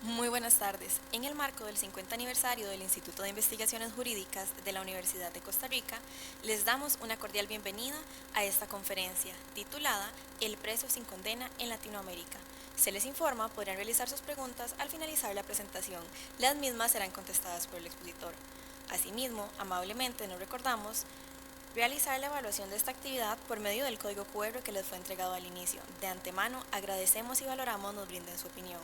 Muy buenas tardes. En el marco del 50 aniversario del Instituto de Investigaciones Jurídicas de la Universidad de Costa Rica, les damos una cordial bienvenida a esta conferencia titulada El preso sin condena en Latinoamérica. Se les informa, podrán realizar sus preguntas al finalizar la presentación. Las mismas serán contestadas por el expositor. Asimismo, amablemente nos recordamos realizar la evaluación de esta actividad por medio del código QR que les fue entregado al inicio. De antemano, agradecemos y valoramos nos brinden su opinión.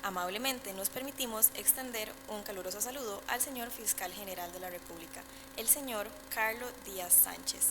Amablemente nos permitimos extender un caluroso saludo al señor Fiscal General de la República, el señor Carlos Díaz Sánchez.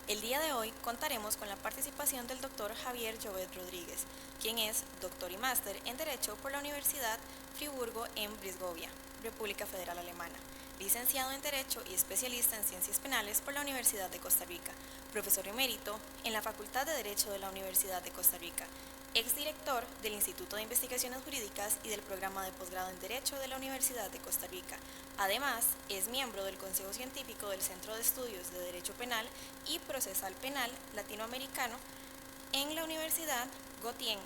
El día de hoy contaremos con la participación del doctor Javier Llobet Rodríguez, quien es doctor y máster en Derecho por la Universidad Friburgo en Brisgovia, República Federal Alemana, licenciado en Derecho y especialista en Ciencias Penales por la Universidad de Costa Rica, profesor emérito en la Facultad de Derecho de la Universidad de Costa Rica, exdirector del Instituto de Investigaciones Jurídicas y del Programa de Posgrado en Derecho de la Universidad de Costa Rica. Además, es miembro del Consejo Científico del Centro de Estudios de Derecho Penal y Procesal Penal Latinoamericano en la Universidad Gautier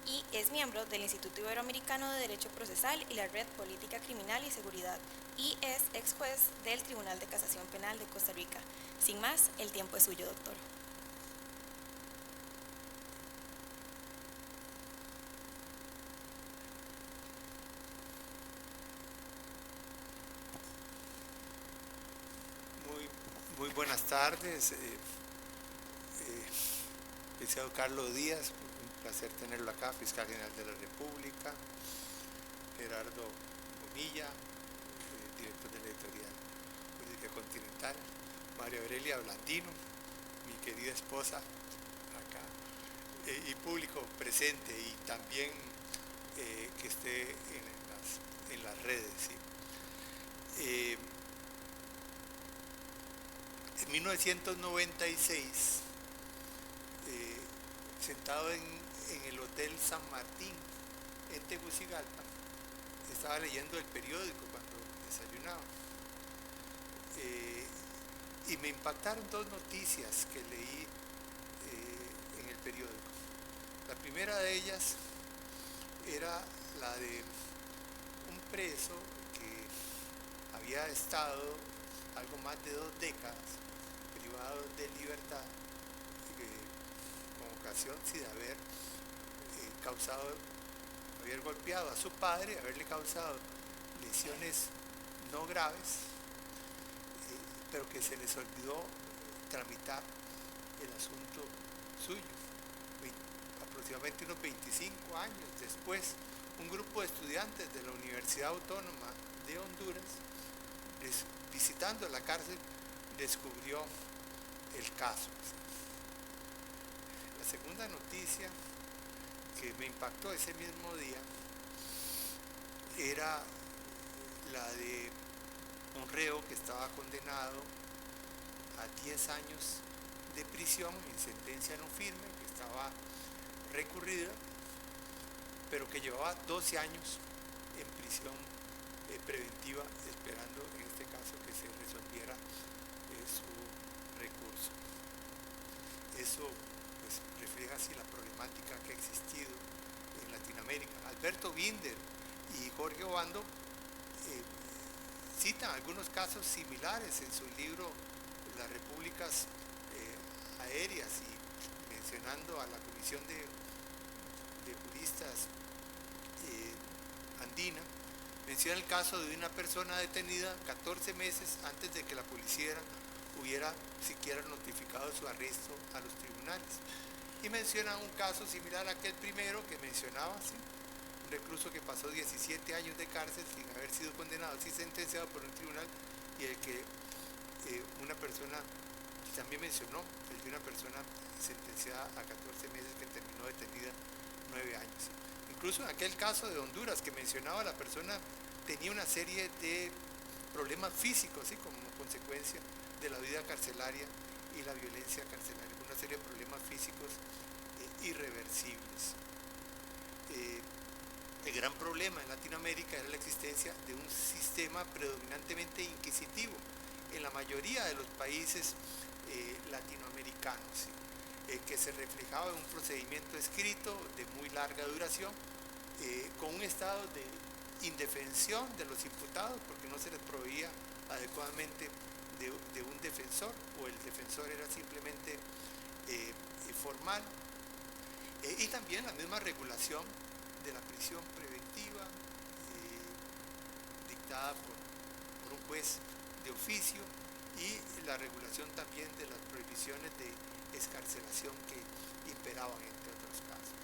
y es miembro del Instituto Iberoamericano de Derecho Procesal y la Red Política Criminal y Seguridad y es ex juez del Tribunal de Casación Penal de Costa Rica. Sin más, el tiempo es suyo, doctor. Muy, muy buenas tardes, licenciado Carlos Díaz, un placer tenerlo acá, Fiscal General de la República, Gerardo Bonilla, director de la editorial Jurídica Continental, María Aurelia Blandino, mi querida esposa, acá, y público presente y también que esté en las redes. ¿Sí? En 1996, sentado en el Hotel San Martín, en Tegucigalpa, estaba leyendo el periódico cuando desayunaba. Y me impactaron dos noticias que leí en el periódico. La primera de ellas era la de un preso que había estado algo más de 2 décadas privado de libertad con ocasión de haber golpeado a su padre, haberle causado lesiones no graves, pero que se les olvidó tramitar el asunto suyo. Aproximadamente unos 25 años después, un grupo de estudiantes de la Universidad Autónoma de Honduras, visitando la cárcel, descubrió el caso. La segunda noticia que me impactó ese mismo día era la de un reo que estaba condenado a 10 años de prisión en sentencia no firme, que estaba recurrida, pero que llevaba 12 años en prisión preventiva, esperando en este caso que se resolviera su recurso. Eso pues refleja así la problemática que ha existido en Latinoamérica. Alberto Binder y Jorge Obando citan algunos casos similares en su libro Las Repúblicas Aéreas, y mencionando a la Comisión de Juristas andina, menciona el caso de una persona detenida 14 meses antes de que la policía hubiera siquiera notificado su arresto a los tribunales. Y menciona un caso similar a aquel primero que mencionaba, ¿sí? Un recluso que pasó 17 años de cárcel sin haber sido condenado, sí sentenciado por un tribunal, y el que una persona también mencionó, el de una persona sentenciada a 14 meses que terminó detenida 9 años. Incluso en aquel caso de Honduras que mencionaba, la persona tenía una serie de problemas físicos, ¿sí? Como consecuencia de la vida carcelaria y la violencia carcelaria, una serie de problemas físicos irreversibles. El gran problema en Latinoamérica era la existencia de un sistema predominantemente inquisitivo en la mayoría de los países latinoamericanos, ¿sí? Que se reflejaba en un procedimiento escrito de muy larga duración, con un estado de indefensión de los imputados porque no se les proveía adecuadamente de un defensor, o el defensor era simplemente formal, y también la misma regulación de la prisión preventiva dictada por un juez de oficio, y la regulación también de las prohibiciones de excarcelación que imperaban, entre otros casos.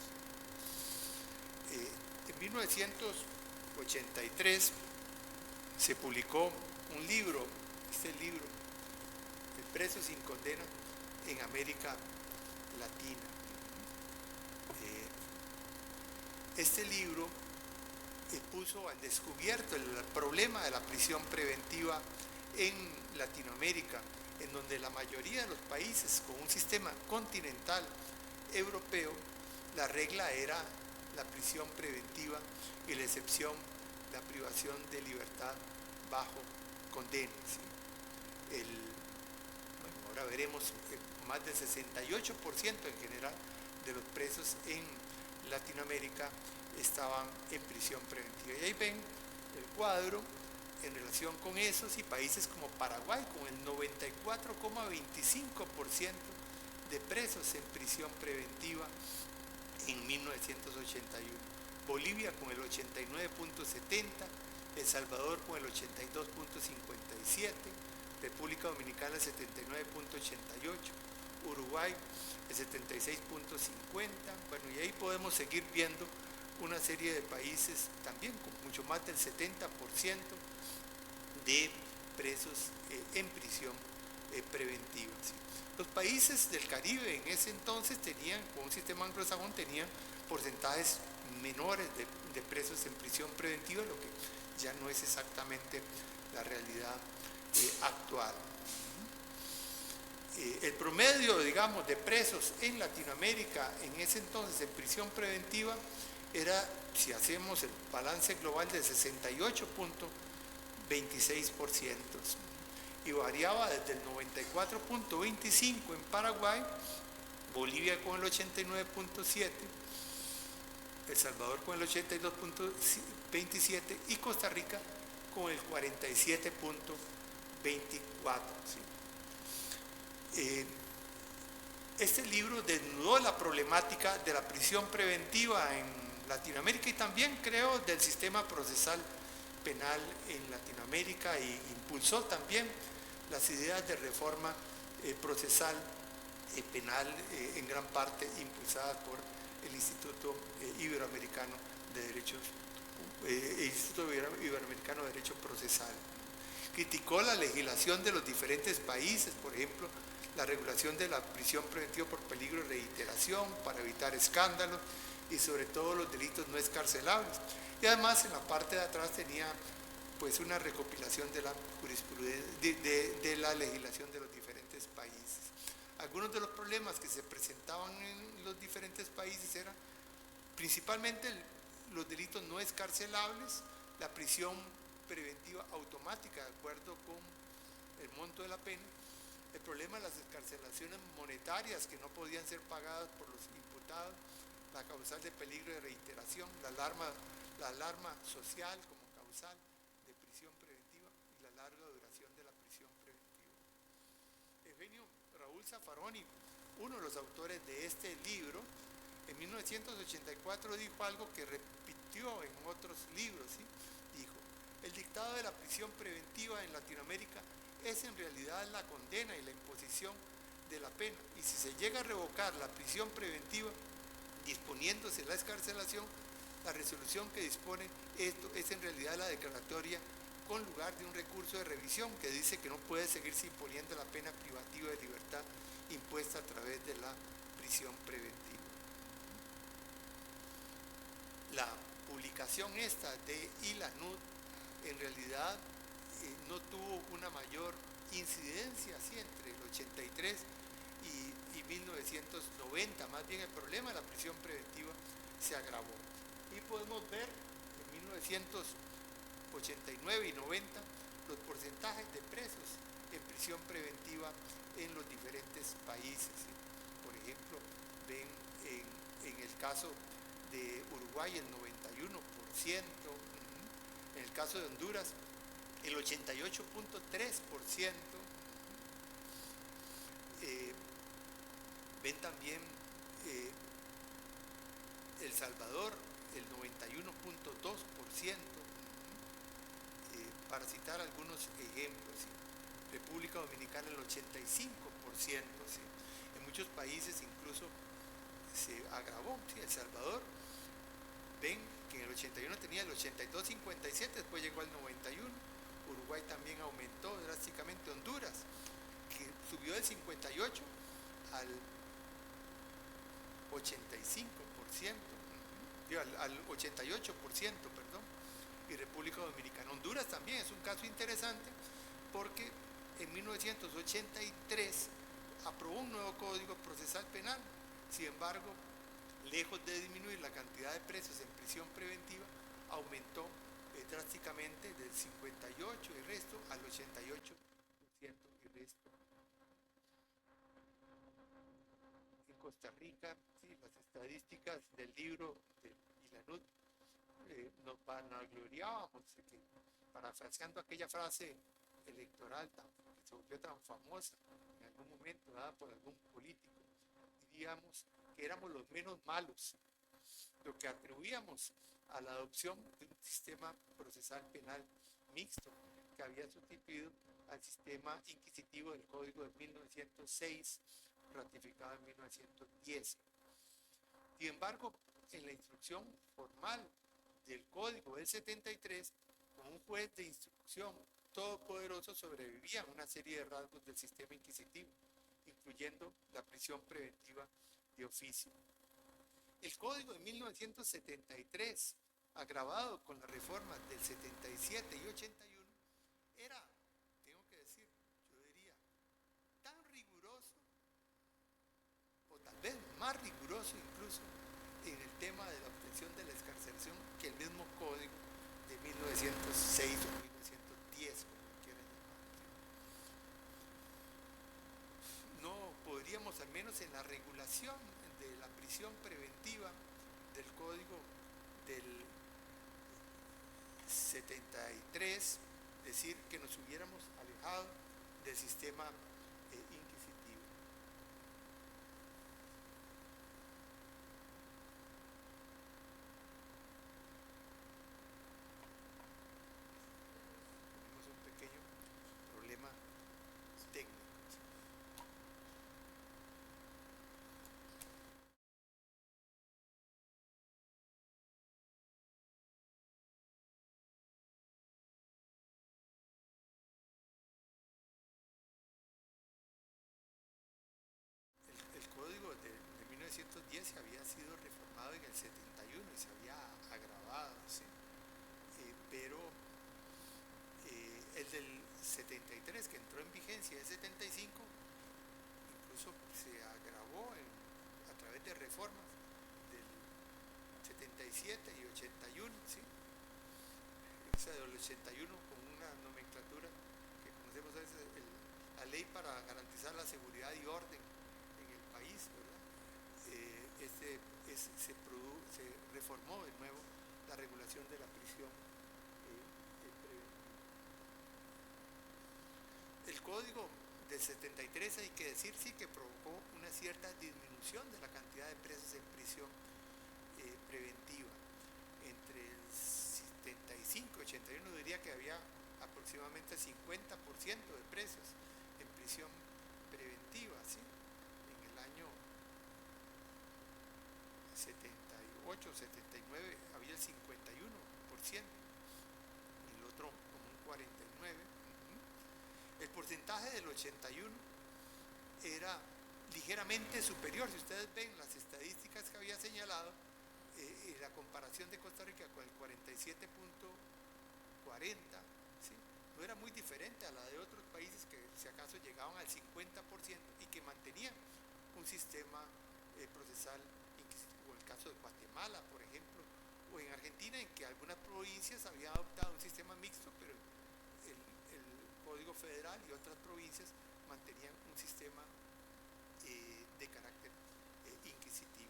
En 1983 se publicó un libro, este libro, El preso sin condena en América Latina. Este libro puso al descubierto el problema de la prisión preventiva en Latinoamérica, en donde la mayoría de los países con un sistema continental europeo, la regla era la prisión preventiva y la excepción, la privación de libertad bajo condena. ¿Sí? Ahora veremos que más del 68% en general de los presos en Latinoamérica estaban en prisión preventiva. Y ahí ven el cuadro en relación con esos, y países como Paraguay con el 94,25% de presos en prisión preventiva en 1981, Bolivia con el 89,70%, El Salvador con el 82,57%, República Dominicana el 79,88%, Uruguay el 76,50%, bueno, y ahí podemos seguir viendo una serie de países también con mucho más del 70% de presos en prisión preventiva. ¿Sí? Los países del Caribe en ese entonces tenían, con un sistema anglosajón, tenían porcentajes menores de presos en prisión preventiva, lo que ya no es exactamente la realidad actual. El promedio, digamos, de presos en Latinoamérica en ese entonces en prisión preventiva era, si hacemos el balance global, de 68,26%, y variaba desde el 94,25% en Paraguay, Bolivia con el 89,7%, El Salvador con el 82,27% y Costa Rica con el 47,24%. ¿Sí? Este libro desnudó la problemática de la prisión preventiva en Latinoamérica y también, creo, del sistema procesal penal en Latinoamérica, e impulsó también las ideas de reforma procesal penal, en gran parte impulsadas por el Instituto Iberoamericano de Derecho Procesal. Criticó la legislación de los diferentes países, por ejemplo, la regulación de la prisión preventiva por peligro de reiteración para evitar escándalos y sobre todo los delitos no excarcelables. Y además en la parte de atrás tenía pues una recopilación de la jurisprudencia, de la legislación de los diferentes países. Algunos de los problemas que se presentaban en los diferentes países eran principalmente los delitos no excarcelables, la prisión preventiva automática de acuerdo con el monto de la pena, el problema de las excarcelaciones monetarias que no podían ser pagadas por los imputados, la causal de peligro de reiteración, la alarma social como causal de prisión preventiva y la larga duración de la prisión preventiva. Eugenio Raúl Zaffaroni, uno de los autores de este libro, en 1984 dijo algo que repitió en otros libros, ¿sí? Dijo: el dictado de la prisión preventiva en Latinoamérica es en realidad la condena y la imposición de la pena, y si se llega a revocar la prisión preventiva disponiéndose la excarcelación, la resolución que dispone esto es en realidad la declaratoria con lugar de un recurso de revisión que dice que no puede seguirse imponiendo la pena privativa de libertad impuesta a través de la prisión preventiva. La publicación esta de ILANUD en realidad no tuvo una mayor incidencia así entre el 83 y 1990, más bien el problema de la prisión preventiva se agravó. Y podemos ver en 1989 y 90 los porcentajes de presos en prisión preventiva en los diferentes países. Por ejemplo, ven en el caso de Uruguay el 91%, en el caso de Honduras el 88.3%, ven también El Salvador el 91.2%, para citar algunos ejemplos, ¿sí? República Dominicana el 85%, ¿sí? En muchos países incluso se agravó, ¿sí? El Salvador, ven que en el 81 tenía el 82.57, después llegó al 91, Uruguay también aumentó drásticamente, Honduras, que subió del 58 al 85%, al 88%, perdón, y República Dominicana. Honduras también es un caso interesante porque en 1983 aprobó un nuevo Código Procesal Penal. Sin embargo, lejos de disminuir la cantidad de presos en prisión preventiva, aumentó drásticamente del 58 y resto al 88% y resto. En Costa Rica, sí, las estadísticas del libro de Ilanut nos vanagloriábamos, que parafraseando aquella frase electoral que se volvió tan famosa en algún momento dada por algún político, diríamos que éramos los menos malos, lo que atribuíamos a la adopción de un sistema procesal penal mixto que había sustituido al sistema inquisitivo del Código de 1906, ratificado en 1910. Sin embargo, en la instrucción formal del Código del 73, con un juez de instrucción todopoderoso, sobrevivían una serie de rasgos del sistema inquisitivo, incluyendo la prisión preventiva de oficio. El Código de 1973, agravado con las reformas del 77 y 81, era, tengo que decir, yo diría, tan riguroso, o tal vez más riguroso incluso, en el tema de la obtención de la excarcelación que el mismo Código de 1906 o 1910, como quieran llamar. No podríamos, al menos en la regulación de la prisión preventiva del Código del 73, decir que nos hubiéramos alejado del sistema inquisitivo. Tenemos un pequeño problema técnico. El Código de 1910 había sido reformado en el 71 y se había agravado, ¿sí? Pero el del 73, que entró en vigencia en el 75, incluso se agravó a través de reformas del 77 y 81, ¿sí? O sea, del 81 con una nomenclatura que conocemos a veces, la ley para garantizar la seguridad y orden en el país, ¿verdad? Se reformó de nuevo la regulación de la prisión preventiva. El Código del 73, hay que decir, sí que provocó una cierta disminución de la cantidad de presos en prisión preventiva. Entre el 75 y 81 diría que había aproximadamente 50% de presos en prisión preventiva, ¿sí? En el año 78, 79 había el 51%, el otro como un 49%. El porcentaje del 81 era ligeramente superior. Si ustedes ven las estadísticas que había señalado, la comparación de Costa Rica con el 47.40, ¿sí? No era muy diferente a la de otros países que si acaso llegaban al 50% y que mantenían un sistema procesal inquisitivo. El caso de Guatemala, por ejemplo, o en Argentina, en que algunas provincias habían adoptado un sistema mixto, pero el Código Federal y otras provincias mantenían un sistema de carácter inquisitivo.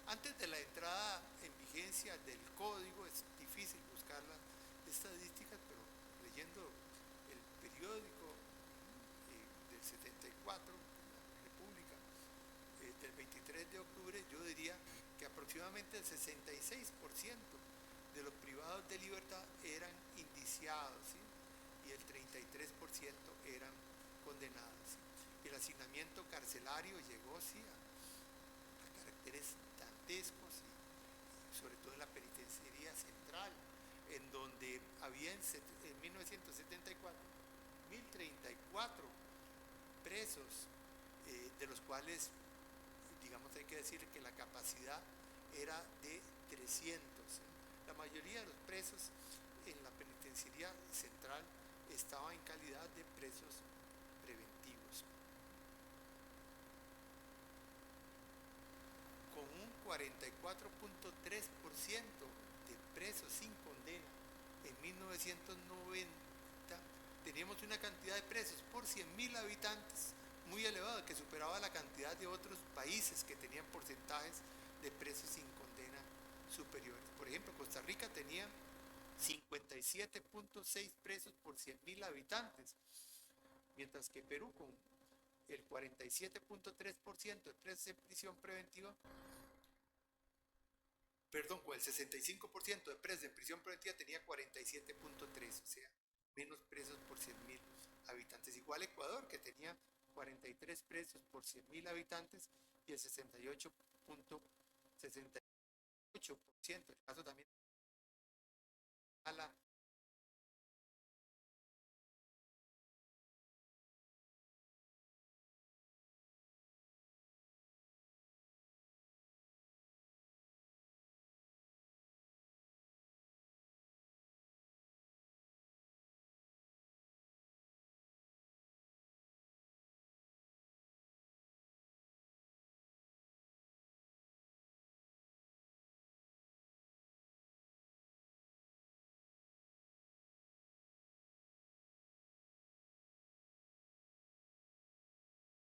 Antes de la entrada en vigencia del código, es difícil buscar las estadísticas, pero leyendo el periódico del 74, la República, del 23 de octubre, yo diría que aproximadamente el 66% de los privados de libertad eran indiciados, ¿sí? Y el 33% eran condenados, ¿sí? El hacinamiento carcelario llegó, sí, a caracteres dantescos, y sobre todo en la penitenciaría central, en donde había en 1974 1034 presos, de los cuales, digamos, hay que decir que la capacidad era de 300. La mayoría de los presos en la penitenciaría central estaban en calidad de presos preventivos. Con un 44.3% de presos sin condena en 1990, teníamos una cantidad de presos por 100.000 habitantes muy elevada, que superaba la cantidad de otros países que tenían porcentajes de presos sin condena superiores. Por ejemplo, Costa Rica tenía 57.6 presos por 100.000 habitantes, mientras que Perú, con el 47.3% de presos en prisión preventiva, perdón, con el 65% de presos en prisión preventiva tenía 47.3, o sea, menos presos por 100.000 habitantes. Igual Ecuador, que tenía 43 presos por 100.000 habitantes y el 68.68%. El caso también a la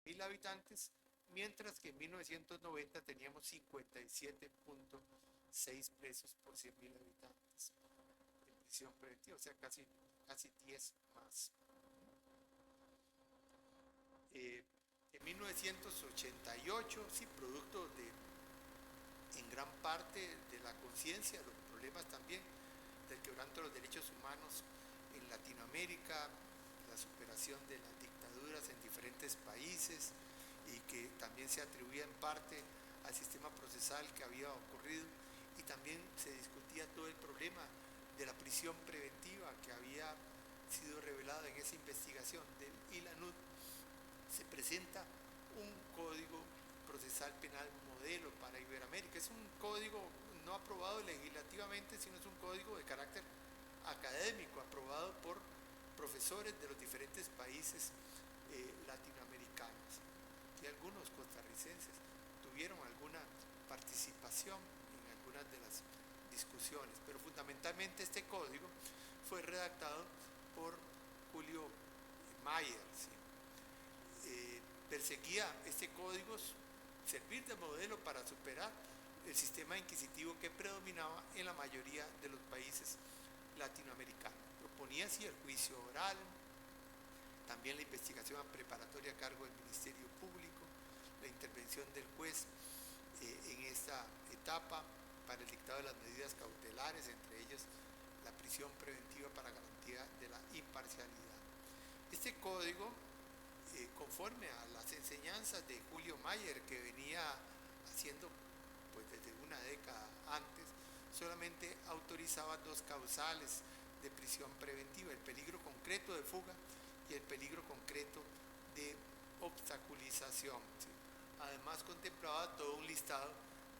1.000 habitantes, mientras que en 1990 teníamos 57.6 presos por 100.000 habitantes en prisión preventiva, o sea, casi 10 más. En 1988, sí, producto en gran parte de la conciencia, los problemas también del quebranto de los derechos humanos en Latinoamérica, la superación de las dictaduras en diferentes países, y que también se atribuía en parte al sistema procesal que había ocurrido, y también se discutía todo el problema de la prisión preventiva que había sido revelado en esa investigación del ILANUD. Se presenta un código procesal penal modelo para Iberoamérica. Es un código no aprobado legislativamente, sino es un código de carácter académico, aprobado por profesores de los diferentes países latinoamericanos. Y algunos costarricenses tuvieron alguna participación en algunas de las discusiones, pero fundamentalmente este código fue redactado por Julio Mayer, ¿sí? Perseguía este código servir de modelo para superar el sistema inquisitivo que predominaba en la mayoría de los países latinoamericanos. Proponía así el juicio oral, también la investigación preparatoria a cargo del Ministerio Público, la intervención del juez en esta etapa para el dictado de las medidas cautelares, entre ellas la prisión preventiva para garantía de la imparcialidad. Este código, conforme a las enseñanzas de Julio Mayer, que venía haciendo pues desde una década antes, solamente autorizaba dos causales de prisión preventiva: el peligro concreto de fuga y el peligro concreto de obstaculización, ¿sí? Además contemplaba todo un listado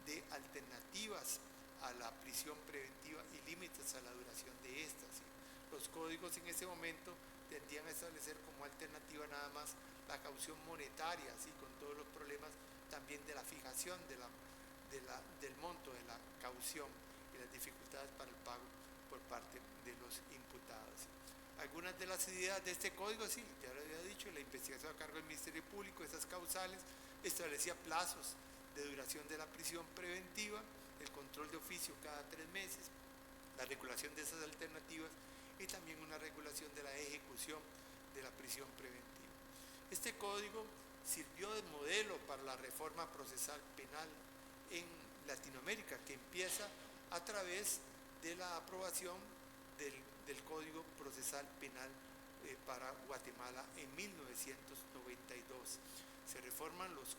de alternativas a la prisión preventiva y límites a la duración de esta, ¿sí? Los códigos en ese momento tendían a establecer como alternativa nada más la caución monetaria, ¿sí? Con todos los problemas también de la fijación del monto de la caución y las dificultades para el pago por parte de los imputados. Algunas de las ideas de este código, sí, ya lo había dicho, la investigación a cargo del Ministerio Público, esas causales, establecía plazos de duración de la prisión preventiva, el control de oficio cada 3 meses, la regulación de esas alternativas y también una regulación de la ejecución de la prisión preventiva. Este código sirvió de modelo para la reforma procesal penal en Latinoamérica, que empieza a través de la aprobación del Código Procesal Penal para Guatemala en 1992. Se reforman los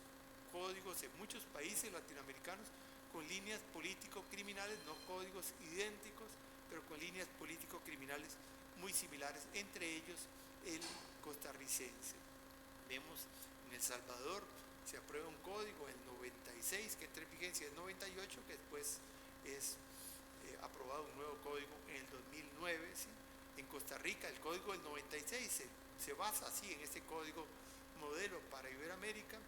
códigos en muchos países latinoamericanos con líneas político-criminales, no códigos idénticos, pero con líneas político-criminales muy similares, entre ellos el costarricense. Vemos en El Salvador se aprueba un código en el 96 que entra en vigencia en el 98, que después es aprobado un nuevo código en el 2009. ¿Sí? En Costa Rica el código del 96 se basa así en este código modelo para Iberoamérica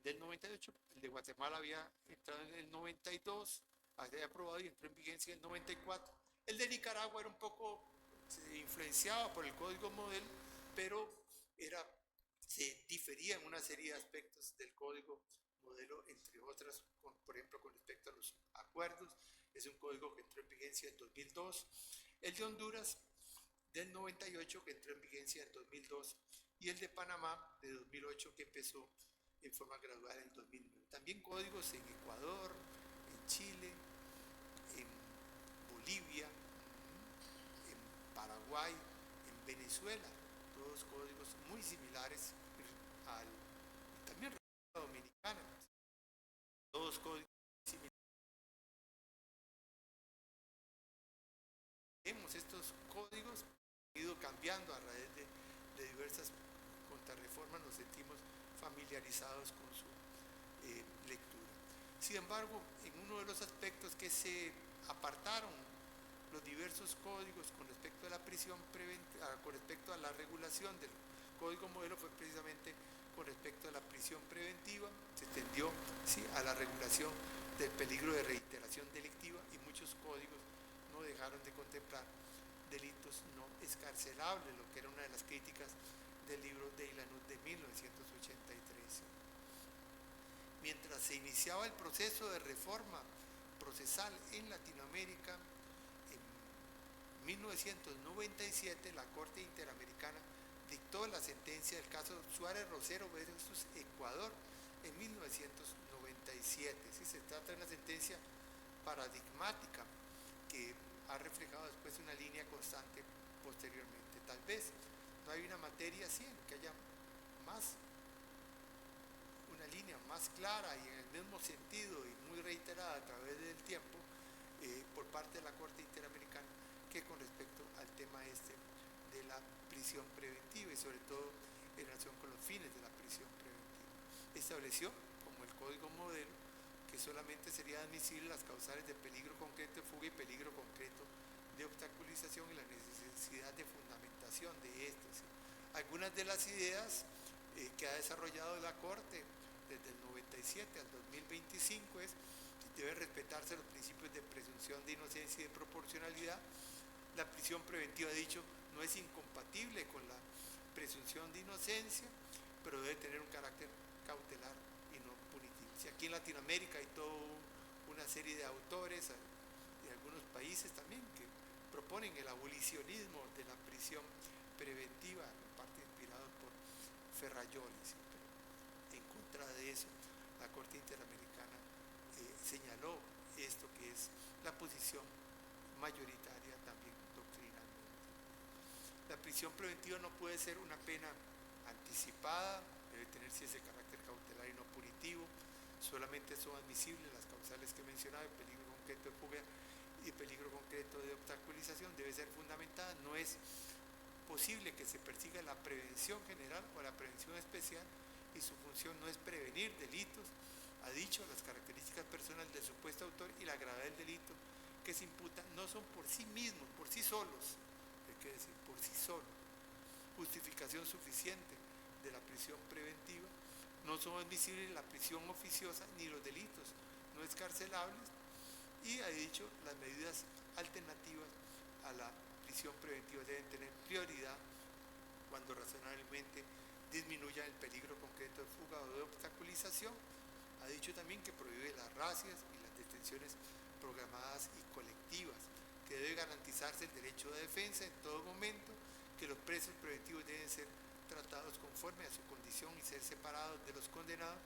del 98. El de Guatemala había entrado en el 92, había aprobado y entró en vigencia en el 94. El de Nicaragua era un poco influenciado por el código modelo, pero se difería en una serie de aspectos del código modelo, entre otras, por ejemplo, con respecto a los acuerdos. Es un código que entró en vigencia en 2002. El de Honduras del 98, que entró en vigencia en 2002, y el de Panamá de 2008, que empezó en forma gradual en 2009. También códigos en Ecuador, en Chile, en Bolivia, en Paraguay, en Venezuela, todos códigos muy similares al también República Dominicana, todos códigos similares. Vemos estos códigos han ido cambiando a raíz de diversas contrarreformas, nos sentimos familiarizados con su lectura. Sin embargo, en uno de los aspectos que se apartaron los diversos códigos con respecto a la prisión preventiva, con respecto a la regulación del código modelo, fue precisamente con respecto a la prisión preventiva. Se extendió ¿sí? a la regulación del peligro de reiteración delictiva, y muchos códigos no dejaron de contemplar delitos no escarcelables, lo que era una de las críticas del libro de Ilanut de 1983. Mientras se iniciaba el proceso de reforma procesal en Latinoamérica, en 1997 la Corte Interamericana dictó la sentencia del caso Suárez Rosero versus Ecuador en 1997. ¿Sí? Se trata de una sentencia paradigmática que ha reflejado después una línea constante posteriormente. Tal vez no hay una materia así en que haya una línea más clara y en el mismo sentido y muy reiterada a través del tiempo por parte de la Corte Interamericana que con respecto al tema de la prisión preventiva, y sobre todo en relación con los fines de la prisión preventiva. Estableció, como el código modelo, que solamente serían admisibles las causales de peligro concreto de fuga y peligro concreto de obstaculización, y la necesidad de fundamentación de estas. Algunas de las ideas que ha desarrollado la Corte desde el 97 al 2025 es que deben respetarse los principios de presunción de inocencia y de proporcionalidad. La prisión preventiva, ha dicho, no es incompatible con la presunción de inocencia, pero debe tener un carácter cautelar y no punitivo. Si aquí en Latinoamérica hay toda una serie de autores de algunos países también que proponen el abolicionismo de la prisión preventiva, en parte inspirados por Ferrayoli, ¿sí? Pero en contra de eso, la Corte Interamericana señaló esto que es la posición mayoritaria también doctrinalmente. La prisión preventiva no puede ser una pena anticipada, debe tener ese carácter cautelar y no punitivo. Solamente son admisibles las causales que mencionaba, el peligro concreto de fuga y el peligro concreto de obstaculización. Debe ser fundamentada, no es posible que se persiga la prevención general o la prevención especial, y su función no es prevenir delitos. Ha dicho, las características personales del supuesto autor y la gravedad del delito que se imputa no son por sí mismos, por sí solos, hay que decir, por sí solos, justificación suficiente de la prisión preventiva. No son admisibles la prisión oficiosa ni los delitos no escarcelables, y ha dicho, las medidas alternativas a la prisión preventiva deben tener prioridad cuando razonablemente disminuya el peligro concreto de fuga o de obstaculización. Ha dicho también que prohíbe las razias y las detenciones intervenciones programadas y colectivas, que debe garantizarse el derecho de defensa en todo momento, que los presos preventivos deben ser tratados conforme a su condición y ser separados de los condenados,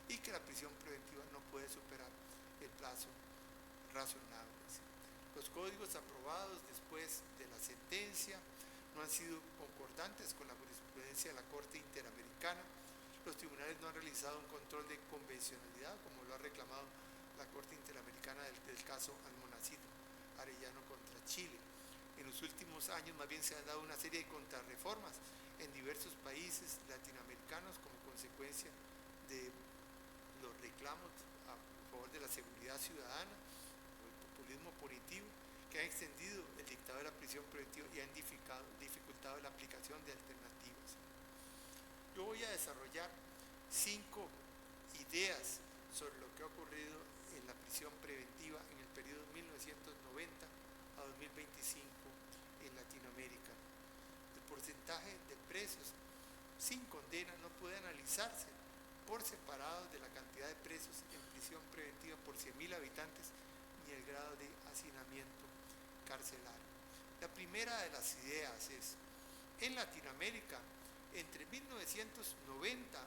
y que la prisión preventiva no puede superar el plazo razonable. Los códigos aprobados después de la sentencia no han sido concordantes con la jurisprudencia de la Corte Interamericana. Los tribunales no han realizado un control de convencionalidad, como lo ha reclamado la Corte Interamericana del caso Almonacid Arellano contra Chile. En los últimos años más bien se han dado una serie de contrarreformas en diversos países latinoamericanos como consecuencia de los reclamos a favor de la seguridad ciudadana o el populismo punitivo, que han extendido el dictado de la prisión preventiva y han dificultado la aplicación de alternativas. Yo voy a desarrollar 5 ideas sobre lo que ha ocurrido en la prisión preventiva en el periodo 1990 a 2025 en Latinoamérica. El porcentaje de presos sin condena no puede analizarse por separado de la cantidad de presos en prisión preventiva por 100.000 habitantes ni el grado de hacinamiento carcelario. La primera de las ideas es, en Latinoamérica, entre 1990,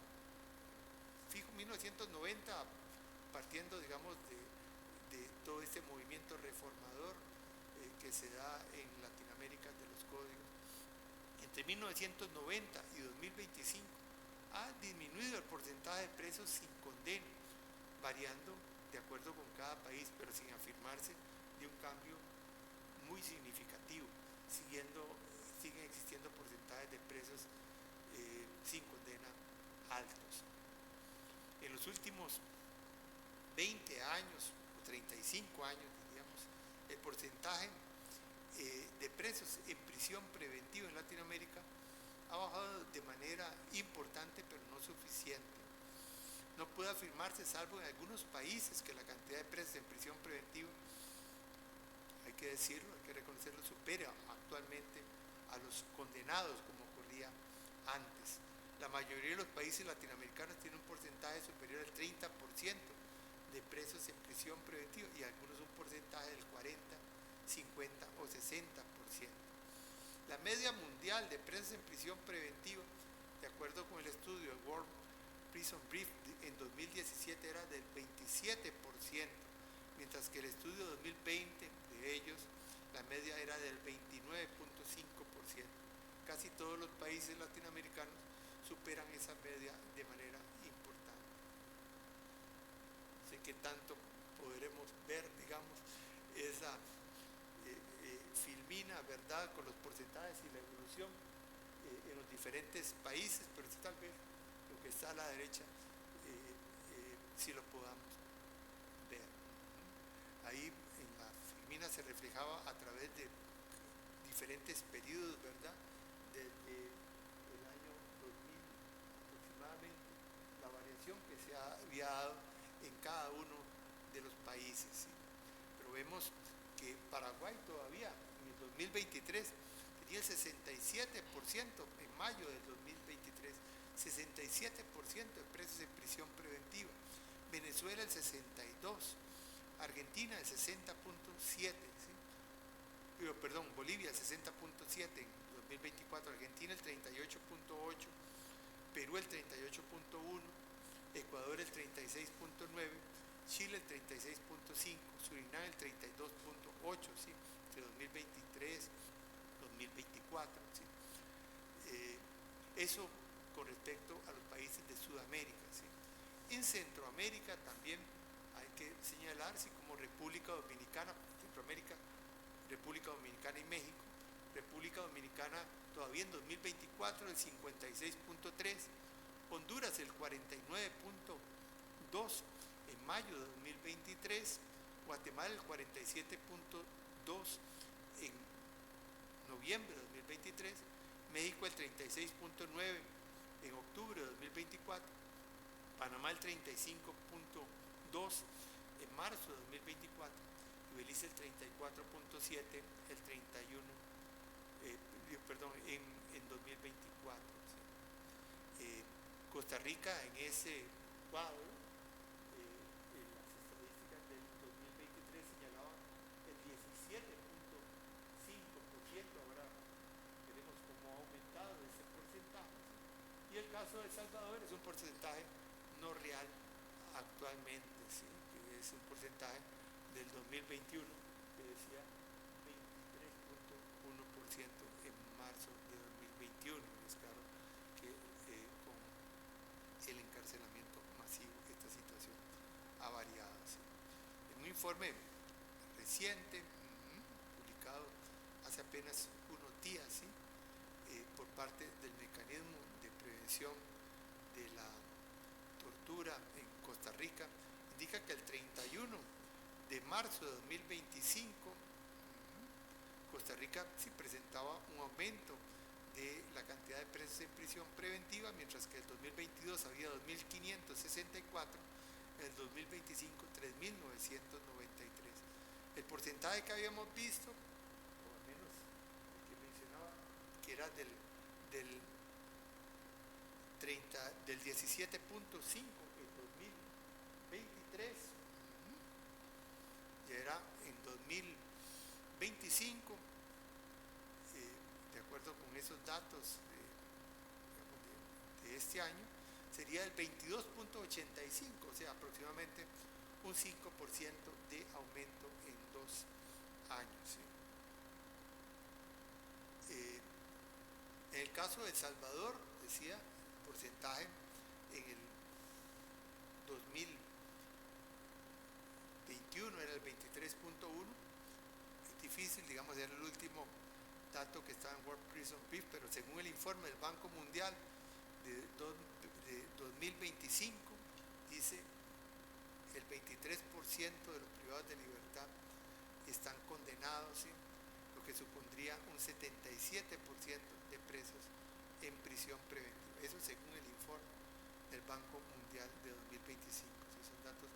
partiendo, digamos, de todo este movimiento reformador que se da en Latinoamérica de los códigos, entre 1990 y 2025 ha disminuido el porcentaje de presos sin condena, variando de acuerdo con cada país, pero sin afirmarse de un cambio muy significativo. Siguen existiendo porcentajes de presos sin condena altos. En los últimos 20 años o 35 años, diríamos, el porcentaje de presos en prisión preventiva en Latinoamérica ha bajado de manera importante, pero no suficiente. No puede afirmarse, salvo en algunos países, que la cantidad de presos en prisión preventiva, hay que decirlo, hay que reconocerlo, supera actualmente a los condenados como ocurría antes. La mayoría de los países latinoamericanos tienen un porcentaje superior al 30% de presos en prisión preventiva y algunos un porcentaje del 40, 50 o 60%. La media mundial de presos en prisión preventiva, de acuerdo con el estudio de World Prison Brief en 2017, era del 27%, mientras que el estudio 2020 de ellos, la media era del 29.5%. Casi todos los países latinoamericanos superan esa media de manera importante. No sé qué tanto podremos ver, digamos, esa filmina, ¿verdad?, con los porcentajes y la evolución en los diferentes países, pero tal vez lo que está a la derecha sí lo podamos ver. Ahí en la filmina se reflejaba a través de diferentes periodos, ¿verdad?, desde el año 2000 aproximadamente, la variación que se había dado en cada uno de los países, ¿sí? Pero vemos que Paraguay todavía en el 2023 tenía el 67%, en mayo del 2023, 67% de presos en prisión preventiva. Venezuela el 62%, Argentina el 60.7%, ¿sí? Bolivia el 60.7% en 2024, Argentina el 38.8%, Perú el 38.1%, Ecuador el 36.9%, Chile el 36.5%, Surinam el 32.8%, ¿sí?, entre 2023 y 2024. ¿Sí? Eso con respecto a los países de Sudamérica. ¿Sí? En Centroamérica también hay que señalar, ¿sí?, como República Dominicana, Centroamérica, República Dominicana y México. República Dominicana todavía en 2024 el 56.3%, Honduras el 49.2%, en mayo de 2023, Guatemala el 47.2% en noviembre de 2023, México el 36.9% en octubre de 2024, Panamá el 35.2% en marzo de 2024 y Belice el 34.7% en 2024. ¿Sí? Costa Rica en ese cuadro, en las estadísticas del El Salvador es un porcentaje no real actualmente, ¿sí? Que es un porcentaje del 2021 que decía 23.1% en marzo de 2021. Es claro que con el encarcelamiento masivo esta situación ha variado, ¿sí? En un informe reciente, publicado hace apenas unos días, ¿sí? Por parte del mecanismo de prevención de la tortura en Costa Rica, indica que el 31 de marzo de 2025 Costa Rica sí presentaba un aumento de la cantidad de presos en prisión preventiva, mientras que en el 2022 había 2.564, en el 2025 3.993. El porcentaje que habíamos visto, o al menos el que mencionaba, que era del 17.5 en 2023, ya era en 2025, de acuerdo con esos datos de este año, sería el 22.85, o sea, aproximadamente un 5% de aumento en 2 años, ¿sí? En el caso de El Salvador, decía, porcentaje en el 2021 era el 23.1. Es difícil, digamos, era el último dato que está en World Prison Brief, pero según el informe del Banco Mundial de 2025, dice el 23% de los privados de libertad están condenados, ¿sí? Lo que supondría un 77% de presos en prisión preventiva. Eso según el informe del Banco Mundial de 2025. Son datos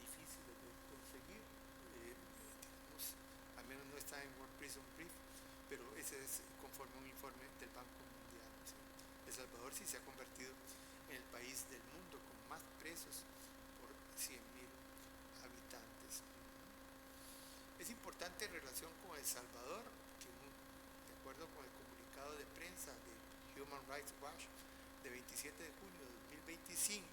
difíciles de conseguir, digamos, al menos no está en World Prison Brief, pero ese es conforme a un informe del Banco Mundial, ¿sí? El Salvador sí se ha convertido en el país del mundo con más presos por 100.000 habitantes. Es importante en relación con El Salvador que, de acuerdo con el comunicado de prensa de Human Rights Watch de 27 de junio de 2025,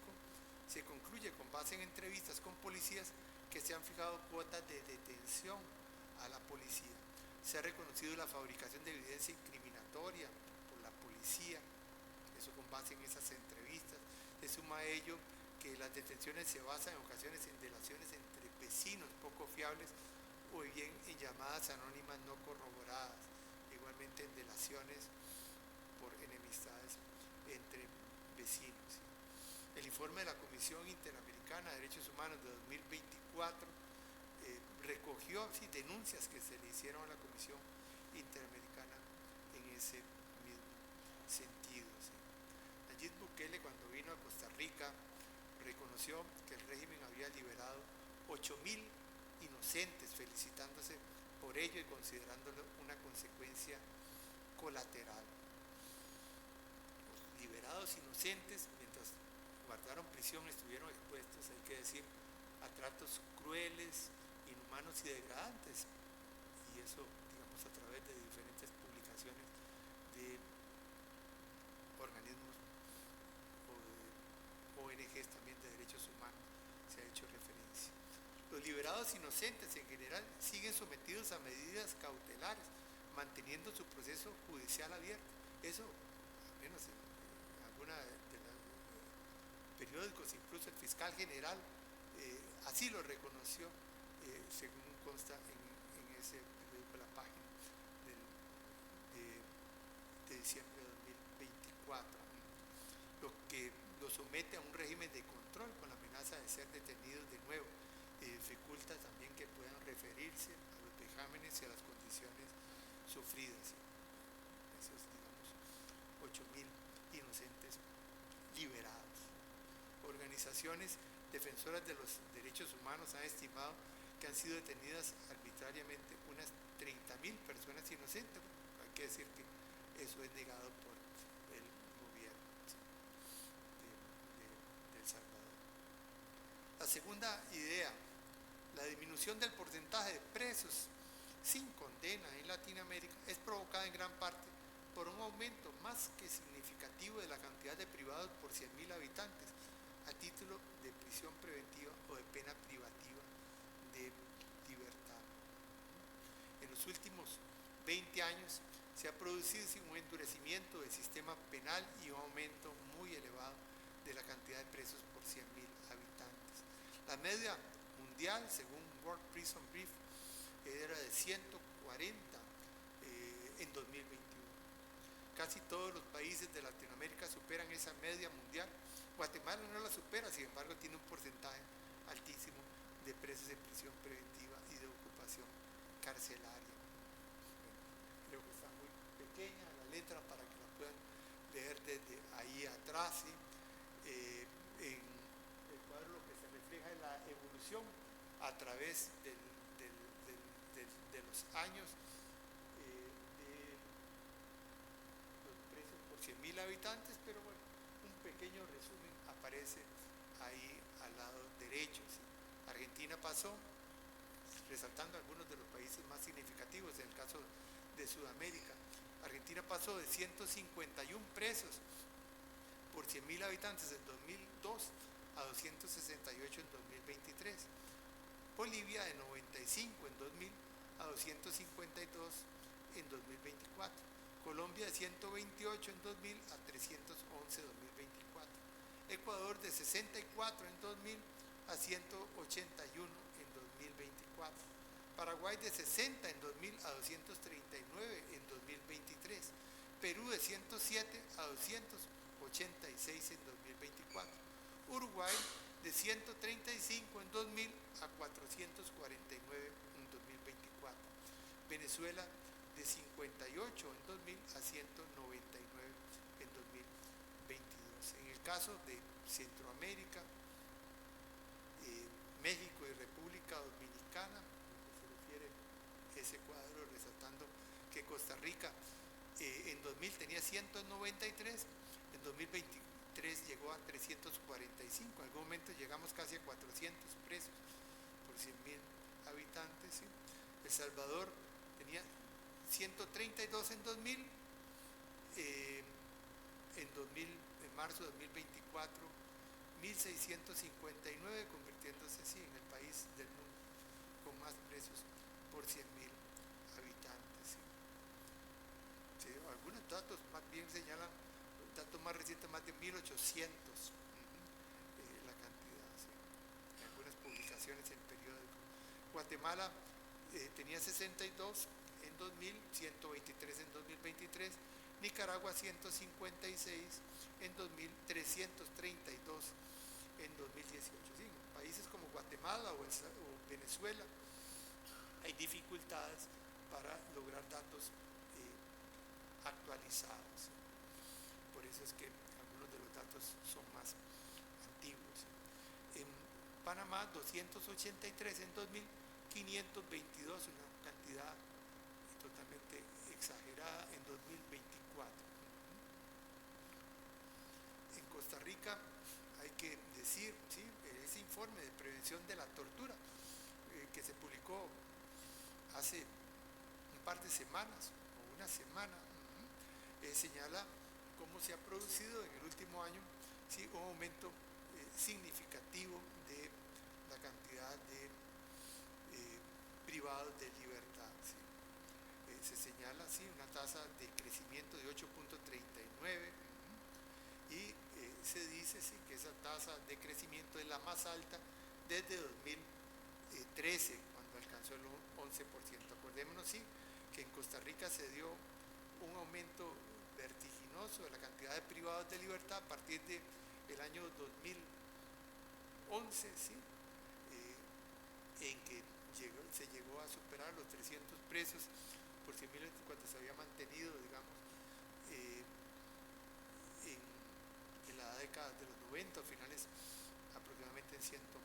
se concluye con base en entrevistas con policías que se han fijado cuotas de detención a la policía. Se ha reconocido la fabricación de evidencia incriminatoria por la policía, eso con base en esas entrevistas. Se suma a ello que las detenciones se basan en ocasiones en delaciones entre vecinos poco fiables o bien en llamadas anónimas no corroboradas, igualmente en delaciones por enemistades entre vecinos. El informe de la Comisión Interamericana de Derechos Humanos de 2024 recogió denuncias que se le hicieron a la Comisión Interamericana en ese mismo sentido, ¿sí? Nayib Bukele, cuando vino a Costa Rica, reconoció que el régimen había liberado 8.000 inocentes, felicitándose por ello y considerándolo una consecuencia colateral. Los liberados inocentes, mientras guardaron prisión, estuvieron expuestos, hay que decir, a tratos crueles, inhumanos y degradantes, y eso, digamos, a través de diferentes publicaciones de organismos o de ONGs también de derechos humanos se ha hecho referencia. Los liberados inocentes en general siguen sometidos a medidas cautelares, manteniendo su proceso judicial abierto. Eso, al menos en alguna de los periódicos, incluso el fiscal general así lo reconoció, según consta en ese periódico, la página de diciembre de 2024, lo que lo somete a un régimen de control con la amenaza de ser detenidos de nuevo, y dificulta también que puedan referirse a los vejámenes y a las condiciones sufridas. Esos, digamos, 8.000 inocentes liberados. Organizaciones defensoras de los derechos humanos han estimado que han sido detenidas arbitrariamente unas 30.000 personas inocentes. Hay que decir que eso es negado por el gobierno, ¿sí?, de El Salvador. La segunda idea, la disminución del porcentaje de presos sin condena en Latinoamérica, es provocada en gran parte por un aumento más que significativo de la cantidad de privados por 100.000 habitantes a título de prisión preventiva o de pena privativa de libertad. En los últimos 20 años se ha producido un endurecimiento del sistema penal y un aumento muy elevado de la cantidad de presos por 100.000 habitantes. La media mundial, según World Prison Brief, era de 140 en 2021. Casi todos los países de Latinoamérica superan esa media mundial. Guatemala no la supera, sin embargo tiene un porcentaje altísimo de presos en prisión preventiva y de ocupación carcelaria. Creo que está muy pequeña la letra para que la puedan leer desde ahí atrás, ¿sí? En el cuadro lo que se refleja es la evolución a través de los años de los precios por 100.000 habitantes, pero bueno, un pequeño resumen aparece ahí al lado derecho, ¿sí? Argentina pasó, resaltando algunos de los países más significativos, en el caso de Sudamérica, Argentina pasó de 151 presos por 100.000 habitantes en 2002 a 268 en 2023. Bolivia de 95 en 2000 a 252 en 2024. Colombia de 128 en 2000 a 311 en 2024. Ecuador de 64 en 2000 a 181 en 2024. Paraguay de 60 en 2000 a 239 en 2023. Perú de 107 a 286 en 2024. Uruguay de 135 en 2000 a 449 en 2024. Venezuela de 58 en 2000 a 199 en 2022. En el caso de Centroamérica, México y República Dominicana, se refiere ese cuadro resaltando que Costa Rica en 2000 tenía 193, en 2023 llegó a 345, en algún momento llegamos casi a 400 presos por 100.000 habitantes, ¿sí? El Salvador tenía 132 en 2000, en marzo de 2024, 1.659, convirtiéndose así en el país del mundo con más presos por 100.000 habitantes. ¿Sí? Sí, algunos datos más bien señalan, datos más recientes, más de 1.800 la cantidad, ¿sí? Algunas publicaciones en periódicos. Guatemala tenía 62 en 2000, 123 en 2023, Nicaragua 156 en 2000, 332 en 2018. ¿Sí? En países como Guatemala o Venezuela hay dificultades para lograr datos actualizados. Por eso es que algunos de los datos son más antiguos. En Panamá 283 en 2000, 522, una cantidad totalmente exagerada en 2024. En Costa Rica hay que decir, ¿sí? Ese informe de prevención de la tortura que se publicó hace un par de semanas o una semana, señala cómo se ha producido en el último año, ¿sí? Un aumento significativo de la cantidad de privados de libertad. ¿Sí? Se señala así una tasa de crecimiento de 8.39 y se dice sí, que esa tasa de crecimiento es la más alta desde 2013, cuando alcanzó el 11%. Acordémonos sí, que en Costa Rica se dio un aumento vertiginoso de la cantidad de privados de libertad a partir del año 2011, ¿sí? En que se llegó a superar los 300 presos por 100.000 cuando se había mantenido, digamos, en la década de los 90, finales aproximadamente en 190.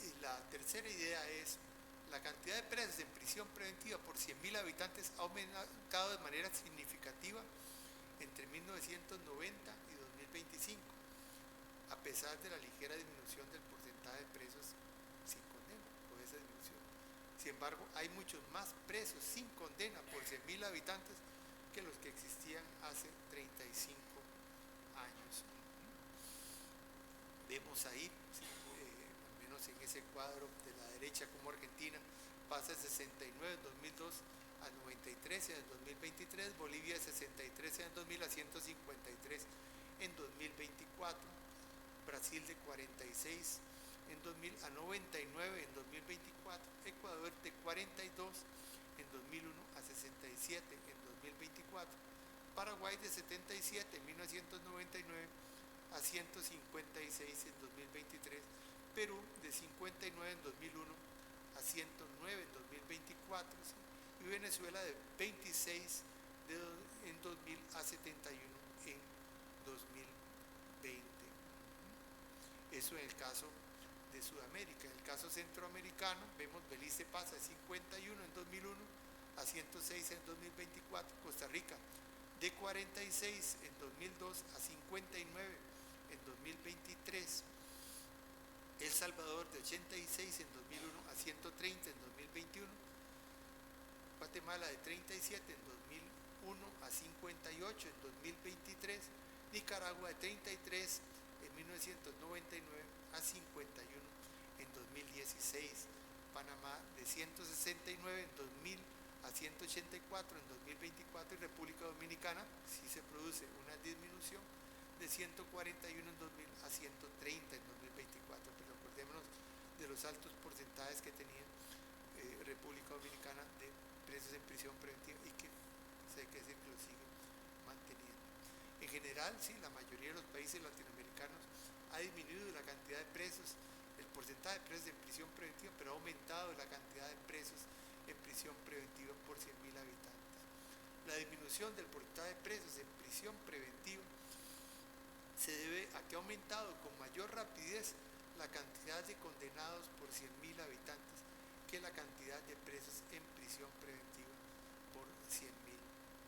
Y la tercera idea es la cantidad de presos en prisión preventiva por 100.000 habitantes ha aumentado de manera significativa entre 1990 y 2025, a pesar de la ligera disminución del porcentaje de presos sin condena. Puede ser Sin embargo, hay muchos más presos sin condena por 100.000 habitantes que los que existían hace 35 años. Vemos ahí, al menos en ese cuadro de la derecha, como Argentina pasa de 69 en 2002 a 93 en el 2023, Bolivia de 63 en el 2000 a 153 en 2024, Brasil de 46 en 2000 a 99 en 2024, Ecuador de 42 en 2001 a 67 en 2024, Paraguay de 77 en 1999 a 156 en 2023, Perú de 59 en 2001 a 109 en 2024, ¿sí? Y Venezuela de 26 en 2000 a 71 en 2020. Eso en el caso de Sudamérica. En el caso centroamericano, vemos Belice pasa de 51 en 2001 a 106 en 2024, Costa Rica de 46 en 2002 a 59 en 2023, El Salvador de 86 en 2001 a 130 en 2021, Guatemala de 37 en 2001 a 58 en 2023, Nicaragua de 33 en 1999 a 51 en 2016, Panamá de 169 en 2000 a 184 en 2024 y República Dominicana sí se produce una disminución de 141 en 2000 a 130 en 2024, pero acordémonos de los altos porcentajes que tenía República Dominicana de presos en prisión preventiva y que hay que decir que lo sigue manteniendo. En general, sí, la mayoría de los países latinoamericanos ha disminuido la cantidad de presos, el porcentaje de presos en prisión preventiva, pero ha aumentado la cantidad de presos en prisión preventiva por 100.000 habitantes. La disminución del porcentaje de presos en prisión preventiva se debe a que ha aumentado con mayor rapidez la cantidad de condenados por 100.000 habitantes que la cantidad de presos en prisión preventiva por 100.000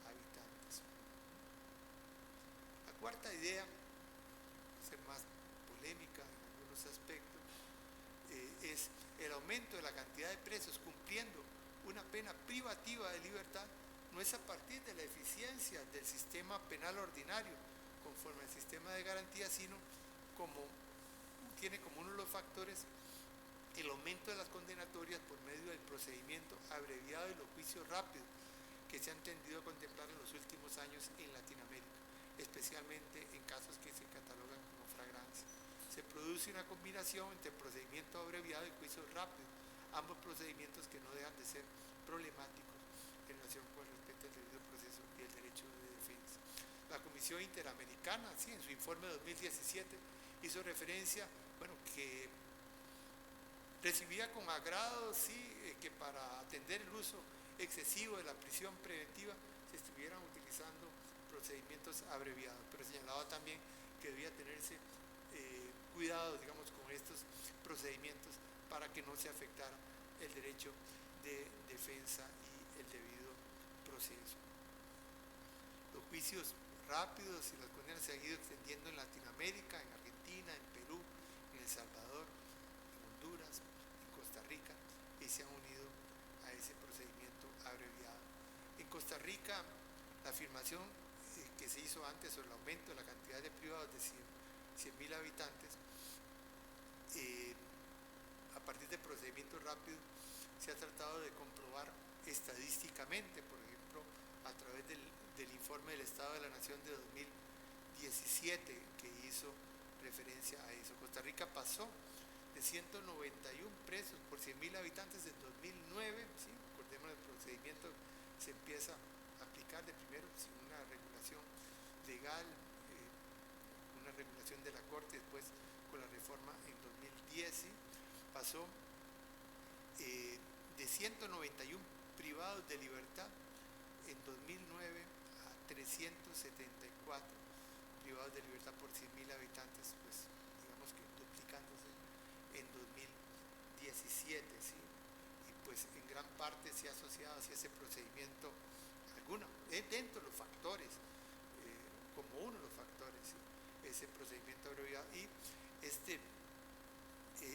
habitantes. La cuarta idea, ser más polémica en algunos aspectos, es el aumento de la cantidad de presos cumpliendo una pena privativa de libertad no es a partir de la eficiencia del sistema penal ordinario conforme al sistema de garantía, sino tiene como uno de los factores el aumento de las condenatorias por medio del procedimiento abreviado y los juicios rápidos que se han tendido a contemplar en los últimos años en Latinoamérica, especialmente en casos que se catalogan como flagrancia. Se produce una combinación entre procedimiento abreviado y juicios rápidos, ambos procedimientos que no dejan de ser problemáticos en relación con el respeto al debido proceso y el derecho de defensa. La Comisión Interamericana, sí, en su informe de 2017, hizo referencia, que recibía con agrado, sí, que para atender el uso excesivo de la prisión preventiva se estuvieran utilizando procedimientos abreviados, pero señalaba también que debía tenerse cuidado, digamos, con estos procedimientos para que no se afectara el derecho de defensa y el debido proceso. Los juicios rápidos y las condenas se han ido extendiendo en Latinoamérica, en Argentina, en Perú, en El Salvador, en Honduras, en Costa Rica, y se han unido a ese procedimiento abreviado. En Costa Rica, la afirmación que se hizo antes sobre el aumento de la cantidad de privados de 100.000 habitantes, a partir de procedimientos rápidos, se ha tratado de comprobar estadísticamente, por ejemplo, a través del informe del Estado de la Nación de 2017, que hizo referencia a eso. Costa Rica pasó de 191 presos por 100.000 habitantes en 2009, ¿sí? Recordemos, el procedimiento se empieza a aplicar de primero sin una regulación legal, una regulación de la Corte, después con la reforma en 2010, ¿sí? Pasó de 191 privados de libertad en 2009 a 374 privados de libertad por 100.000 habitantes, pues digamos que duplicándose en 2017, ¿sí? Y pues en gran parte se ha asociado hacia ese procedimiento dentro de los factores, como uno de los factores, ¿sí? Ese procedimiento abreviado y este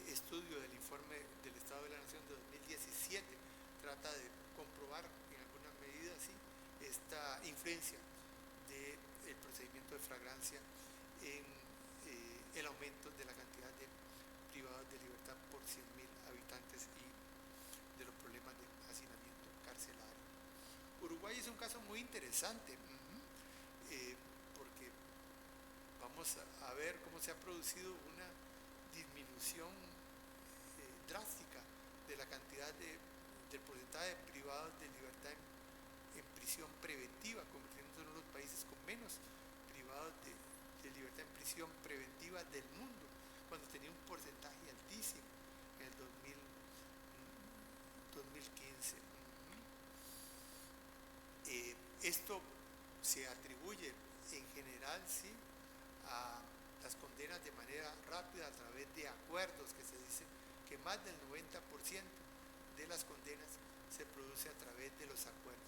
estudio del informe del Estado de la Nación de 2017 trata de comprobar en alguna medida esta influencia del procedimiento de flagrancia en el aumento de la cantidad de privados de libertad por 100.000 habitantes y de los problemas de hacinamiento carcelario. Uruguay es un caso muy interesante, porque vamos a ver cómo se ha producido una disminución drástica de la cantidad del porcentaje de privados de libertad en prisión preventiva, convirtiéndose en uno de los países con menos privados de libertad en prisión preventiva del mundo, cuando tenía un porcentaje altísimo en el 2015. Esto se atribuye en general a las condenas de manera rápida a través de acuerdos, que se dice que más del 90% de las condenas se produce a través de los acuerdos.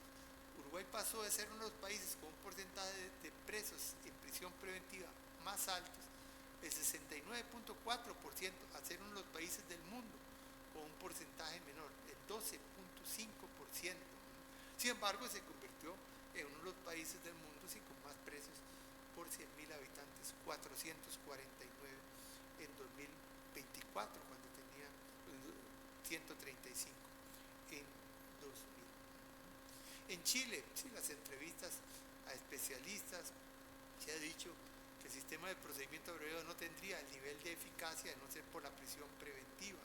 Uruguay pasó de ser uno de los países con un porcentaje de presos en prisión preventiva más altos, el 69.4%, a ser uno de los países del mundo con un porcentaje menor, el 12.5%. Sin embargo, se convirtió en uno de los países del mundo con más presos por 100.000 habitantes, 449 en 2024, cuando tenía 135 en 2000. En Chile, las entrevistas a especialistas se ha dicho que el sistema de procedimiento abreviado no tendría el nivel de eficacia de no ser por la prisión preventiva,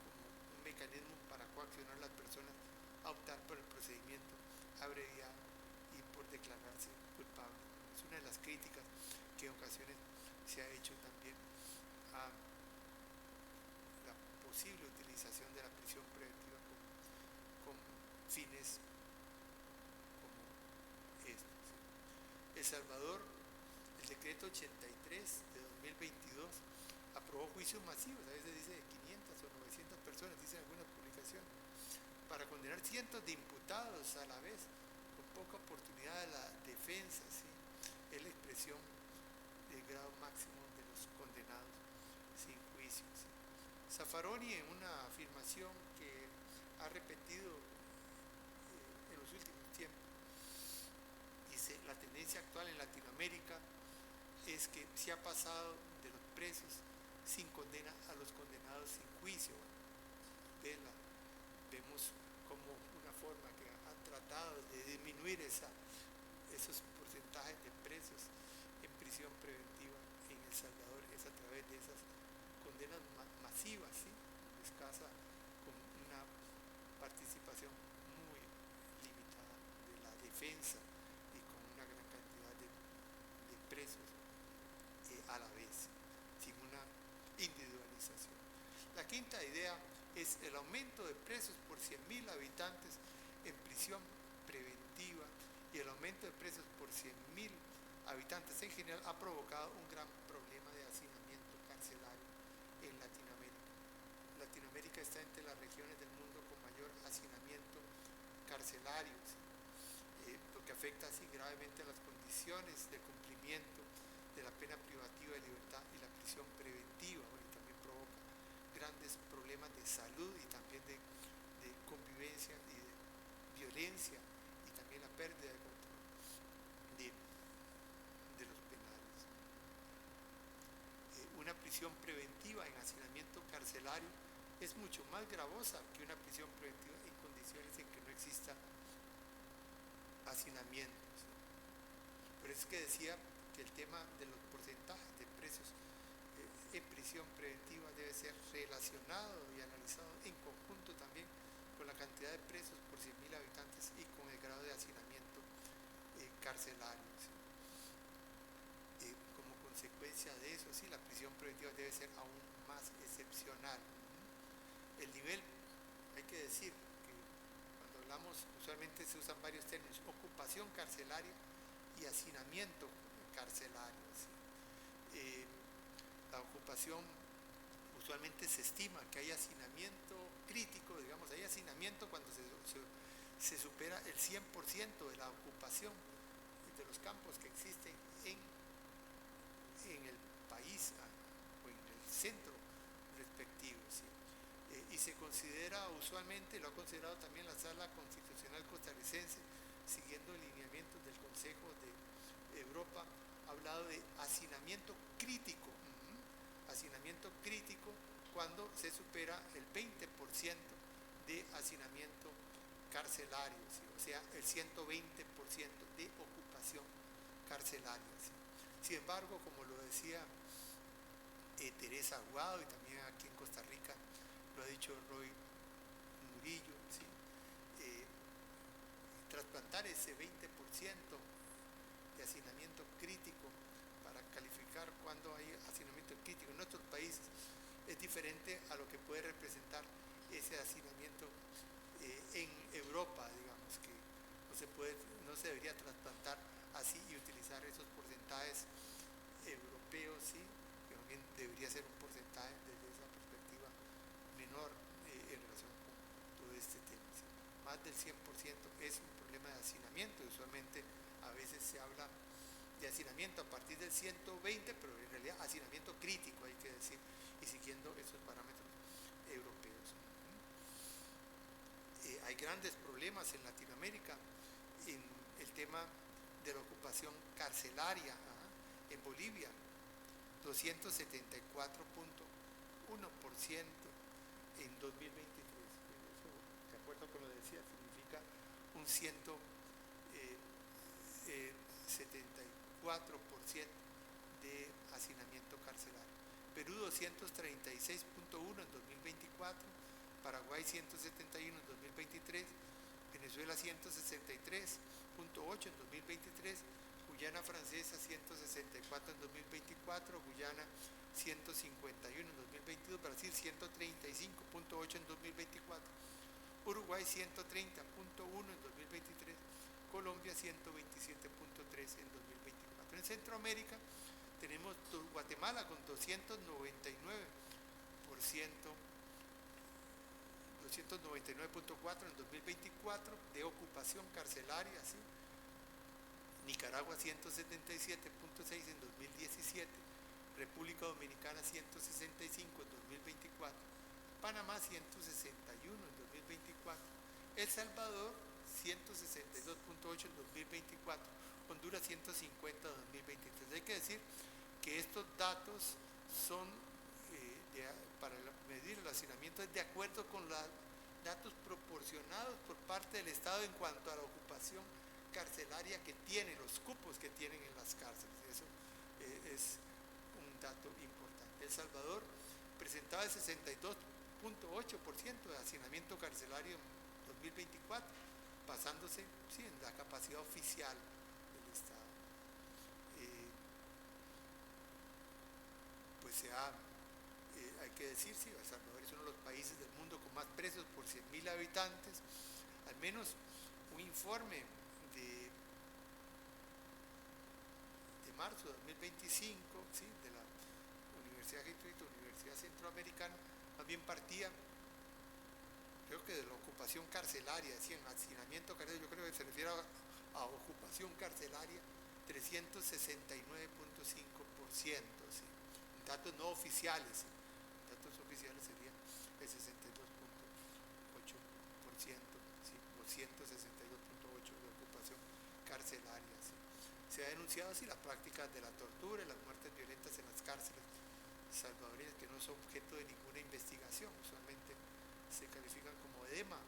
como un mecanismo para coaccionar a las personas a optar por el procedimiento abreviado y por declararse culpable. Es una de las críticas que en ocasiones se ha hecho también a la posible utilización de la prisión preventiva con fines como estos. El Salvador, el decreto 83 de 2022 aprobó juicios masivos, a veces dice de 500 o 900 personas, dicen algunas publicaciones, para condenar cientos de imputados a la vez, con poca oportunidad de la defensa. Es la expresión del grado máximo de los condenados sin juicio. Zaffaroni, en una afirmación que ha repetido en los últimos tiempos, dice: la tendencia actual en Latinoamérica es que se ha pasado de los presos sin condena a los condenados sin juicio. Vemos como una forma que han tratado de disminuir esos porcentajes de presos en prisión preventiva en El Salvador es a través de esas condenas masivas, escasa, con una participación muy limitada de la defensa y con una gran cantidad de presos a la vez, sin una individualización. La quinta idea es el aumento de presos por 100.000 habitantes en prisión preventiva, y el aumento de presos por 100.000 habitantes en general ha provocado un gran problema de hacinamiento carcelario en Latinoamérica. Latinoamérica está entre las regiones del mundo con mayor hacinamiento carcelario, lo que afecta así gravemente a las condiciones de cumplimiento de la pena privativa de libertad y la prisión preventiva, y también provoca grandes problemas de salud y también de convivencia y de violencia, y también la pérdida de control de los penales. Una prisión preventiva en hacinamiento carcelario es mucho más gravosa que una prisión preventiva en condiciones en que no exista hacinamiento. Por eso es que decía que el tema de los porcentajes de presos en prisión preventiva debe ser relacionado y analizado en conjunto también con la cantidad de presos por 100.000 habitantes y con el grado de hacinamiento carcelario. Como consecuencia de eso, la prisión preventiva debe ser aún más excepcional. El nivel, hay que decir que cuando hablamos, usualmente se usan varios términos: ocupación carcelaria y hacinamiento carcelario. La ocupación, usualmente se estima que hay hacinamiento crítico, digamos, hay hacinamiento cuando se supera el 100% de la ocupación de los campos que existen en el país o en el centro respectivo. Y se considera usualmente Casualmente lo ha considerado también la Sala Constitucional costarricense, siguiendo lineamientos del Consejo de Europa, ha hablado de hacinamiento crítico. Hacinamiento crítico cuando se supera el 20% de hacinamiento carcelario, ¿sí? O sea, el 120% de ocupación carcelaria, ¿sí? Sin embargo, como lo decía Teresa Aguado, y también aquí en Costa Rica lo ha dicho Roy Murillo, ¿sí? Trasplantar ese 20% de hacinamiento crítico para calificar cuando hay hacinamiento crítico en nuestros países es diferente a lo que puede representar ese hacinamiento en Europa, digamos, que no se debería trasplantar así y utilizar esos porcentajes europeos, ¿sí? Que también debería ser un porcentaje desde esa perspectiva menor en relación con todo este tema, ¿sí? Más del 100% es un problema de hacinamiento, y usualmente a veces se habla de hacinamiento a partir del 120, pero en realidad hacinamiento crítico, hay que decir, y siguiendo esos parámetros europeos. Hay grandes problemas en Latinoamérica en el tema de la ocupación carcelaria. En Bolivia, 274.1% en 2023. Eso, de acuerdo con lo que decía, significa un 174% de hacinamiento carcelario. Perú 236.1 en 2024, Paraguay 171 en 2023, Venezuela 163.8 en 2023, Guyana Francesa 164 en 2024, Guyana 151 en 2022, Brasil 135.8 en 2024, Uruguay 130.1 en 2023, Colombia 127.3 en 2024. En Centroamérica tenemos Guatemala con 299.4 en 2024 de ocupación carcelaria, ¿sí? Nicaragua 177.6 en 2017, República Dominicana 165 en 2024, Panamá 161 en 2024, El Salvador 162.8 en 2024, Honduras 150 en 2023. Hay que decir que estos datos son para medir el hacinamiento es de acuerdo con los datos proporcionados por parte del Estado en cuanto a la ocupación carcelaria que tienen, los cupos que tienen en las cárceles. Eso es un dato importante. El Salvador presentaba el 62.8% de hacinamiento carcelario en 2024, basándose en la capacidad oficial del Estado. Pues hay que decir, sí, El Salvador es uno de los países del mundo con más presos por 100.000 habitantes. Al menos un informe de marzo de 2025, ¿sí?, de la Universidad Jesuita, Universidad Centroamericana, más bien partía, creo que de la ocupación carcelaria, decían hacinamiento carcelario, yo creo que se refiere a ocupación carcelaria, 369.5%, ¿sí? Datos no oficiales, ¿sí? Datos oficiales serían el 62.8%, ¿sí?, o 162.8% de ocupación carcelaria, ¿sí? Se ha denunciado así las prácticas de la tortura y las muertes violentas en las cárceles salvadoreñas que no son objeto de ninguna investigación, usualmente se califican como edema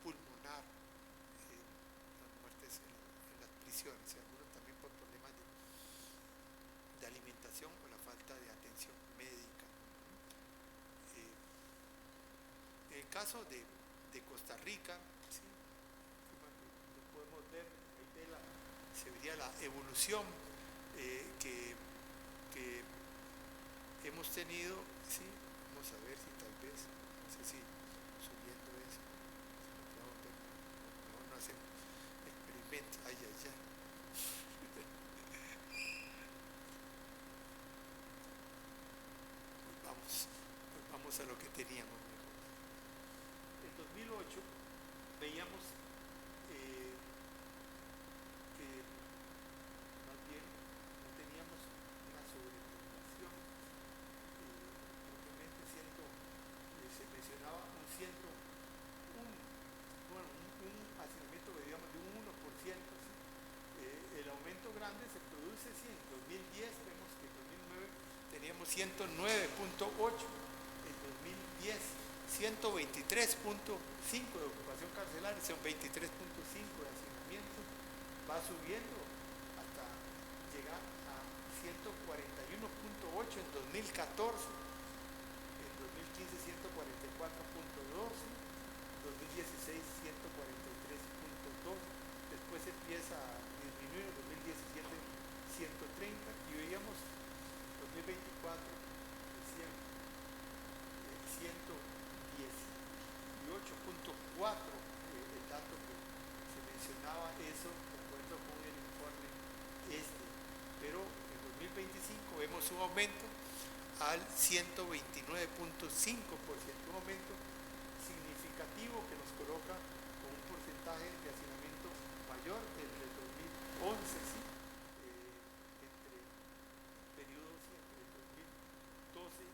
pulmonar, las muertes en las prisiones, y algunos también por problemas de alimentación o la falta de atención médica. En el caso de Costa Rica, ¿sí?, como podemos ver, ahí se vería la evolución que hemos tenido, ¿sí? Vamos a ver si tal vez, no sé si subiendo eso, mejor no hacen experimentos, ay. Pues vamos a lo que teníamos mejor. En 2008 veíamos que más bien no teníamos una sobrepoblación, propiamente siendo, se mencionaba un 109.8 en 2010, 123.5 de ocupación carcelaria, son 23.5 de hacinamiento, va subiendo hasta llegar a 141.8 en 2014, en 2015 144.2, 2016 143.2, después empieza a disminuir, en 2017 130 y veíamos 2024 decían 118.4, el dato que se mencionaba eso de acuerdo con el informe pero en 2025 vemos un aumento al 129.5%, un aumento significativo que nos coloca con un porcentaje de hacinamiento mayor desde el 2011, ¿sí? Entre periodos entre 2012 y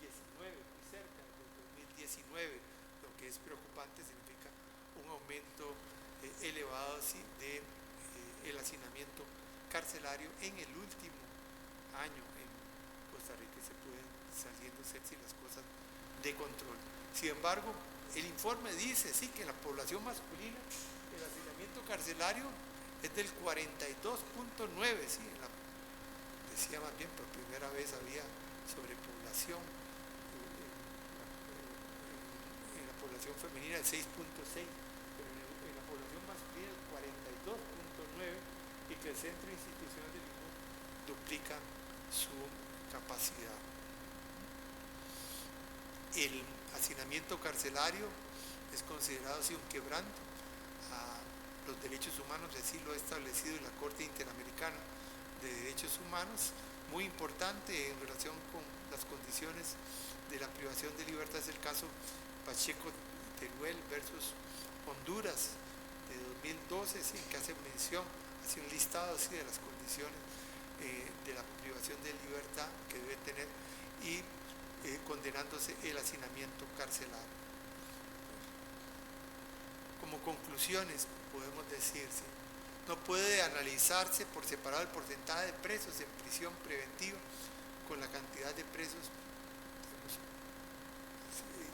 2019, muy cerca del 2019, lo que es preocupante, significa un aumento elevado, ¿sí? de el hacinamiento carcelario en el último año en Costa Rica. Se pueden saliendo las cosas de control. Sin embargo, el informe dice sí que en la población masculina el hacinamiento carcelario es del 42.9, ¿sí? Decía más bien por primera vez había sobrepoblación en la población femenina el 6.6, pero en la población masculina el 42.9, y que el Centro Institucional de Limón duplica su capacidad. El hacinamiento carcelario es considerado así un quebranto a los derechos humanos, así lo ha establecido la Corte Interamericana de Derechos Humanos, muy importante en relación con las condiciones de la privación de libertad. Es el caso Pacheco Teruel versus Honduras de 2012, ¿sí? Que hace mención, hace un listado así de las condiciones de la privación de libertad que debe tener y condenándose el hacinamiento carcelario. Como conclusiones podemos decir, ¿sí? No puede analizarse por separado el porcentaje de presos en prisión preventiva con la cantidad de presos,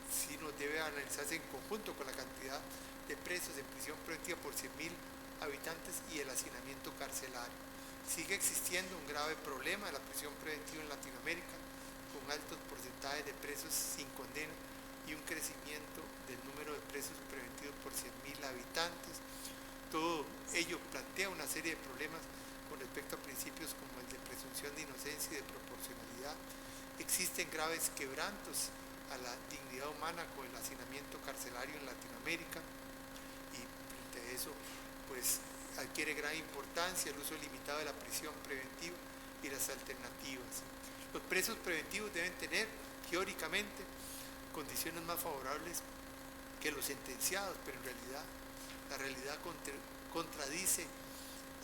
sino debe analizarse en conjunto con la cantidad de presos en prisión preventiva por 100.000 habitantes y el hacinamiento carcelario. Sigue existiendo un grave problema de la prisión preventiva en Latinoamérica, con altos porcentajes de presos sin condena y un crecimiento del número de presos preventivos por 100.000 habitantes. Todo ello plantea una serie de problemas con respecto a principios como el de presunción de inocencia y de proporcionalidad. Existen graves quebrantos a la dignidad humana con el hacinamiento carcelario en Latinoamérica, y frente a eso pues adquiere gran importancia el uso limitado de la prisión preventiva y las alternativas. Los presos preventivos deben tener teóricamente condiciones más favorables que los sentenciados, pero en realidad la realidad contradice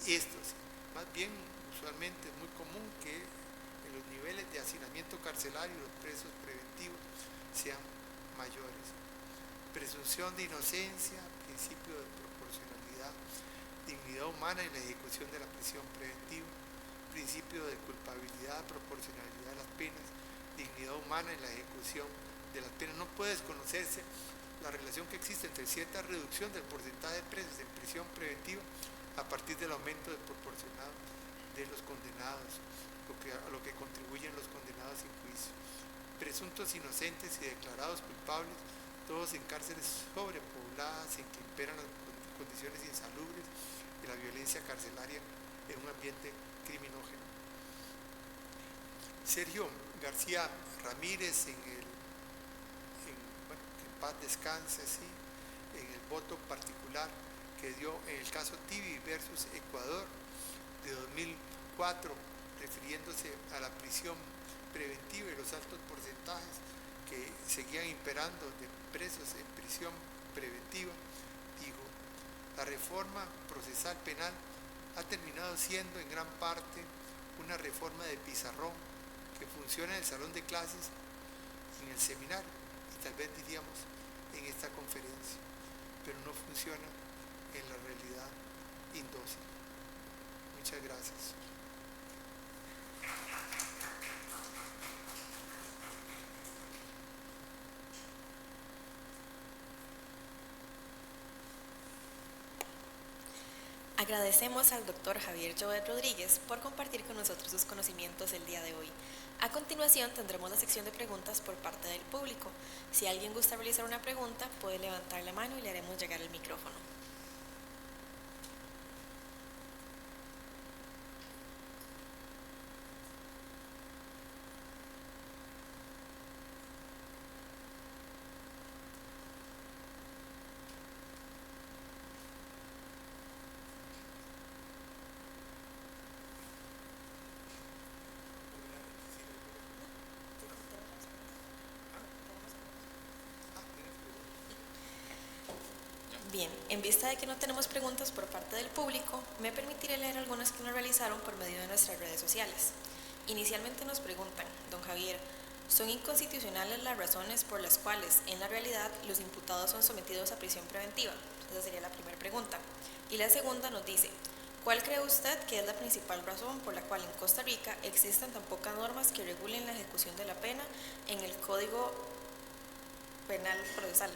esto. Más bien, usualmente es muy común que en los niveles de hacinamiento carcelario los presos preventivos sean mayores. Presunción de inocencia, principio de proporcionalidad, dignidad humana en la ejecución de la prisión preventiva, principio de culpabilidad, proporcionalidad de las penas, dignidad humana en la ejecución de las penas. No puede desconocerse la relación que existe entre cierta reducción del porcentaje de presos en prisión preventiva a partir del aumento del proporcionado de los condenados, a lo que contribuyen los condenados sin juicio. Presuntos inocentes y declarados culpables, todos en cárceles sobrepobladas en que imperan las condiciones insalubres y la violencia carcelaria en un ambiente criminógeno. Sergio García Ramírez, que en paz descanse, ¿sí? En el voto particular que dio en el caso Tibi versus Ecuador de 2004, refiriéndose a la prisión preventiva y los altos porcentajes que seguían imperando de presos en prisión preventiva, dijo: la reforma procesal penal ha terminado siendo en gran parte una reforma de pizarrón que funciona en el salón de clases, en el seminario y tal vez diríamos en esta conferencia, pero no funciona en la realidad indócil. Muchas gracias. Agradecemos al doctor Javier Jovet Rodríguez por compartir con nosotros sus conocimientos el día de hoy. A continuación tendremos la sección de preguntas por parte del público. Si alguien gusta realizar una pregunta, puede levantar la mano y le haremos llegar el micrófono. Bien, en vista de que no tenemos preguntas por parte del público, me permitiré leer algunas que nos realizaron por medio de nuestras redes sociales. Inicialmente nos preguntan, don Javier, ¿son inconstitucionales las razones por las cuales, en la realidad, los imputados son sometidos a prisión preventiva? Esa sería la primera pregunta. Y la segunda nos dice, ¿cuál cree usted que es la principal razón por la cual en Costa Rica existen tan pocas normas que regulen la ejecución de la pena en el Código Penal Procesal?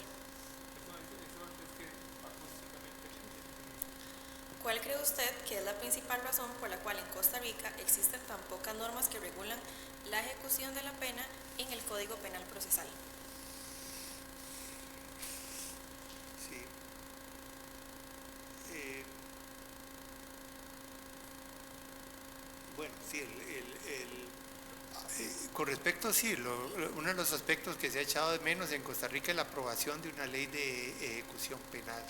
¿Cuál cree usted que es la principal razón por la cual en Costa Rica existen tan pocas normas que regulan la ejecución de la pena en el Código Penal Procesal? Sí. Bueno, sí, con respecto, sí, uno de los aspectos que se ha echado de menos en Costa Rica es la aprobación de una ley de ejecución penal.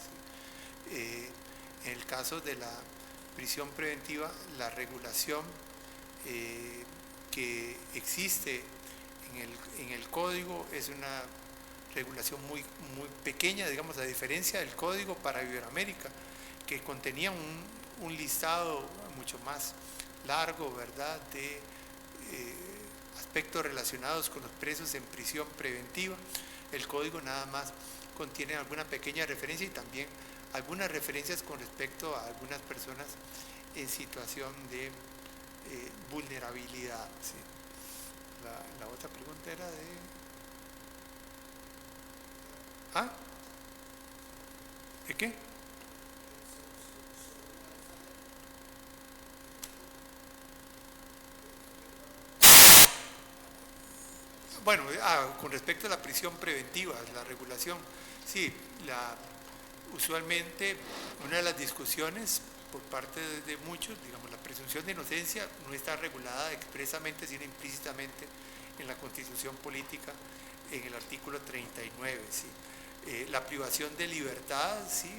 ¿Sí? En el caso de la prisión preventiva, la regulación que existe en el código es una regulación muy pequeña, digamos, a diferencia del código para Iberoamérica, que contenía un listado mucho más largo, ¿verdad?, de aspectos relacionados con los presos en prisión preventiva. El código nada más contiene alguna pequeña referencia y también algunas referencias con respecto a algunas personas en situación de vulnerabilidad. ¿Sí? La otra pregunta era de... ¿Ah? ¿De qué? Bueno, con respecto a la prisión preventiva, la regulación, sí, usualmente una de las discusiones por parte de muchos, digamos, la presunción de inocencia no está regulada expresamente, sino implícitamente en la Constitución Política, en el artículo 39, ¿sí? La privación de libertad, ¿sí?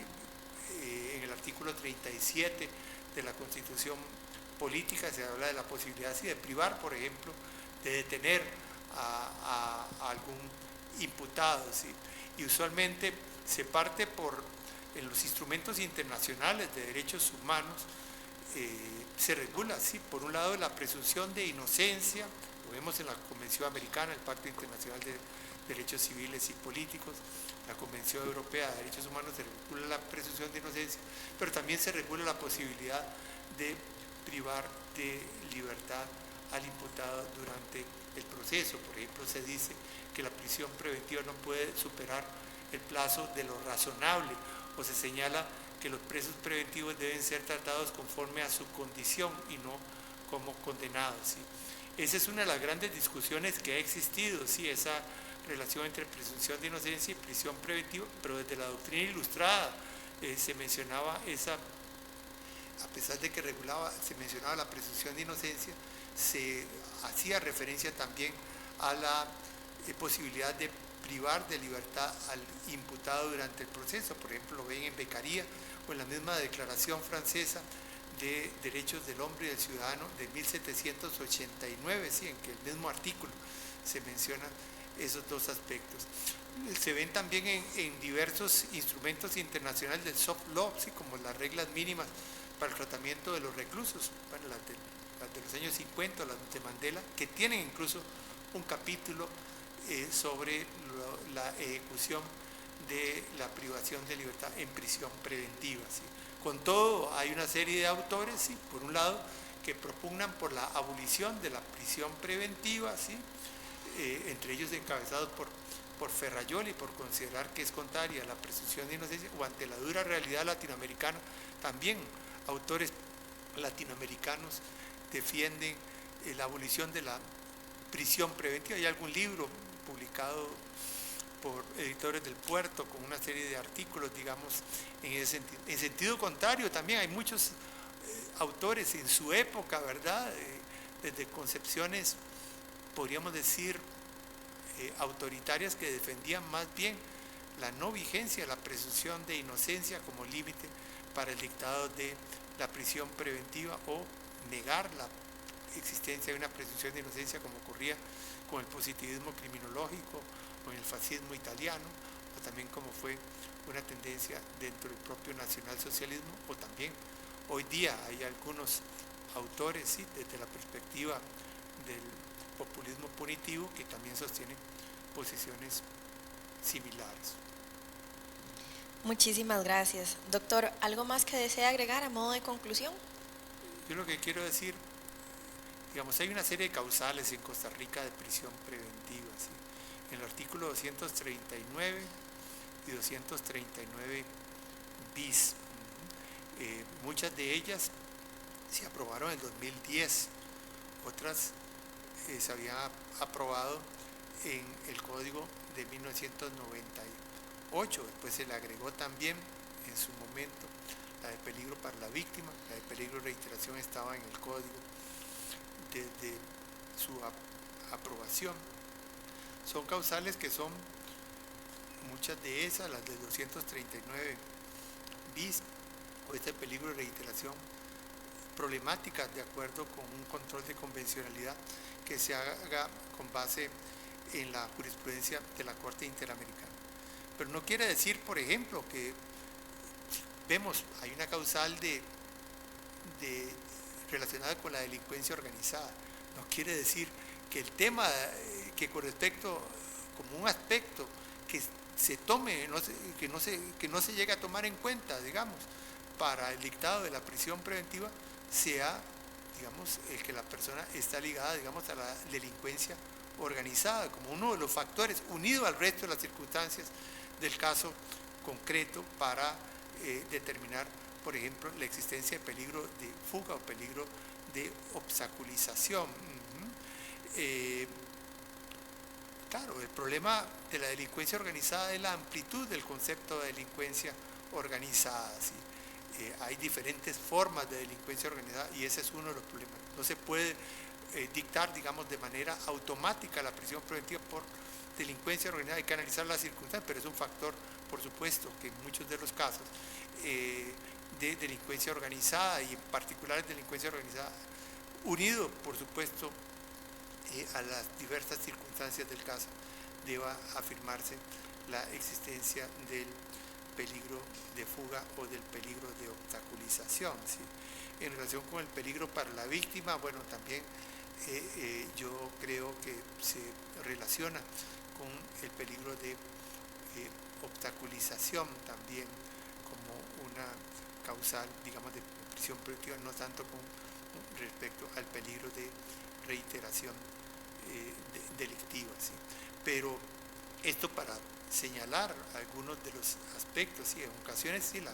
En el artículo 37 de la Constitución Política se habla de la posibilidad, ¿sí?, de privar, por ejemplo, de detener a algún imputado, ¿sí? Y usualmente se parte en los instrumentos internacionales de derechos humanos, se regula, ¿sí?, por un lado la presunción de inocencia, lo vemos en la Convención Americana, el Pacto Internacional de Derechos Civiles y Políticos, la Convención Europea de Derechos Humanos, se regula la presunción de inocencia, pero también se regula la posibilidad de privar de libertad al imputado durante el proceso. Por ejemplo, se dice que la prisión preventiva no puede superar el plazo de lo razonable, o se señala que los presos preventivos deben ser tratados conforme a su condición y no como condenados, ¿sí? Esa es una de las grandes discusiones que ha existido, ¿sí?, esa relación entre presunción de inocencia y prisión preventiva, pero desde la doctrina ilustrada se mencionaba esa, a pesar de que se mencionaba la presunción de inocencia, se hacía referencia también a la posibilidad de privar de libertad al imputado durante el proceso. Por ejemplo, lo ven en Beccaria o en la misma Declaración Francesa de Derechos del Hombre y del Ciudadano de 1789, ¿sí?, en que el mismo artículo se menciona esos dos aspectos. Se ven también en diversos instrumentos internacionales del soft law, ¿sí?, como las reglas mínimas para el tratamiento de los reclusos, bueno, las de los años 50, las de Mandela, que tienen incluso un capítulo sobre la ejecución de la privación de libertad en prisión preventiva, ¿sí? Con todo, hay una serie de autores, ¿sí?, por un lado, que propugnan por la abolición de la prisión preventiva, ¿sí?, entre ellos encabezados por Ferrayoli, por considerar que es contraria a la presunción de inocencia, o ante la dura realidad latinoamericana, también autores latinoamericanos defienden la abolición de la prisión preventiva. Hay algún libro publicado por Editores del Puerto con una serie de artículos, digamos, en ese sentido. En sentido contrario, también hay muchos autores en su época, ¿verdad? Desde concepciones, podríamos decir, autoritarias, que defendían más bien la no vigencia, la presunción de inocencia como límite para el dictado de la prisión preventiva, o negar la existencia de una presunción de inocencia, como ocurría con el positivismo criminológico o en el fascismo italiano, o también como fue una tendencia dentro del propio nacionalsocialismo, o también hoy día hay algunos autores, ¿sí?, desde la perspectiva del populismo punitivo, que también sostienen posiciones similares. Muchísimas gracias. Doctor, ¿algo más que desea agregar a modo de conclusión? Yo lo que quiero decir, digamos, hay una serie de causales en Costa Rica de prisión preventiva, ¿sí? En el artículo 239 y 239 bis. Muchas de ellas se aprobaron en 2010, otras se habían aprobado en el Código de 1998, después se le agregó también en su momento la de peligro para la víctima, la de peligro de reiteración estaba en el Código desde su aprobación. Son causales que son, muchas de esas, las de 239 bis, o este peligro de reiteración, problemáticas de acuerdo con un control de convencionalidad que se haga con base en la jurisprudencia de la Corte Interamericana. Pero no quiere decir, por ejemplo, que vemos, hay una causal relacionada con la delincuencia organizada. No quiere decir que el tema que con respecto, como un aspecto que se tome, que no se llegue a tomar en cuenta, digamos, para el dictado de la prisión preventiva, sea, digamos, el que la persona está ligada, digamos, a la delincuencia organizada, como uno de los factores, unido al resto de las circunstancias del caso concreto, para determinar, por ejemplo, la existencia de peligro de fuga o peligro de obstaculización. Claro, el problema de la delincuencia organizada es la amplitud del concepto de delincuencia organizada, ¿sí? Hay diferentes formas de delincuencia organizada y ese es uno de los problemas. No se puede dictar, digamos, de manera automática la prisión preventiva por delincuencia organizada. Hay que analizar las circunstancias, pero es un factor, por supuesto, que en muchos de los casos de delincuencia organizada, y en particular delincuencia organizada, unido, por supuesto, a las diversas circunstancias del caso, deba afirmarse la existencia del peligro de fuga o del peligro de obstaculización, ¿sí? En relación con el peligro para la víctima, bueno, también yo creo que se relaciona con el peligro de obstaculización también como una causal, digamos, de prisión preventiva, no tanto con respecto al peligro de reiteración delictiva, ¿sí? Pero esto para señalar algunos de los aspectos, ¿sí? En ocasiones sí, la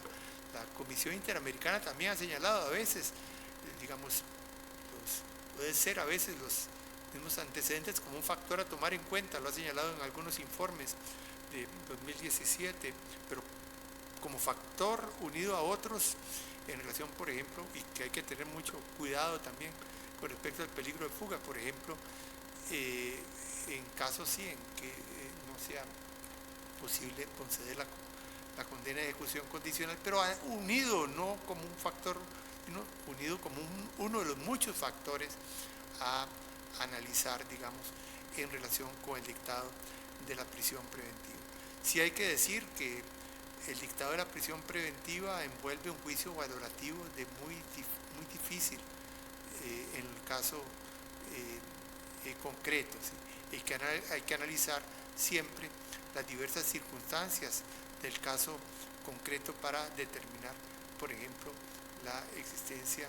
Comisión Interamericana también ha señalado a veces, digamos, puede ser a veces los mismos antecedentes como un factor a tomar en cuenta, lo ha señalado en algunos informes de 2017, pero como factor unido a otros en relación, por ejemplo, y que hay que tener mucho cuidado también con respecto al peligro de fuga, por ejemplo, en casos sí en que no sea posible conceder la condena de ejecución condicional, pero unido no como un factor, sino unido como uno de los muchos factores a analizar, digamos, en relación con el dictado de la prisión preventiva. Sí hay que decir que el dictado de la prisión preventiva envuelve un juicio valorativo de muy difícil en el caso concreto, ¿sí? Hay que analizar siempre las diversas circunstancias del caso concreto para determinar, por ejemplo, la existencia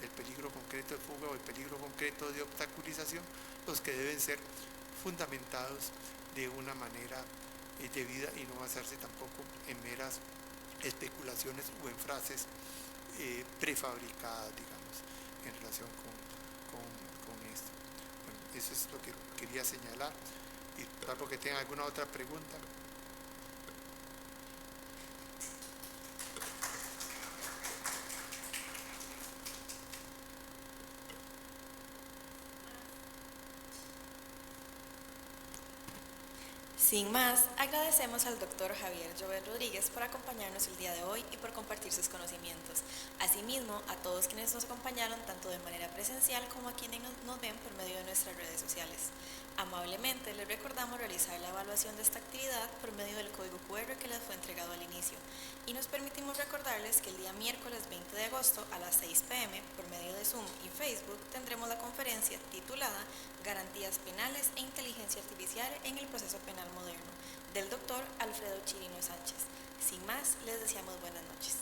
del peligro concreto de fuga o el peligro concreto de obstaculización, los que deben ser fundamentados de una manera debida y no basarse tampoco en meras especulaciones o en frases prefabricadas, digamos, en relación con esto. Bueno, eso es lo que quería señalar. Y salvo que tengan alguna otra pregunta. Sin más, agradecemos al doctor Javier Jovet Rodríguez por acompañarnos el día de hoy y por compartir sus conocimientos. Asimismo, a todos quienes nos acompañaron tanto de manera presencial como a quienes nos ven por medio de nuestras redes sociales. Amablemente les recordamos realizar la evaluación de esta actividad por medio del código QR que les fue entregado al inicio y nos permitimos recordarles que el día miércoles 20 de agosto a las 6 p.m. por medio de Zoom y Facebook tendremos la conferencia titulada Garantías Penales e Inteligencia Artificial en el Proceso Penal Moderno del doctor Alfredo Chirino Sánchez. Sin más, les deseamos buenas noches.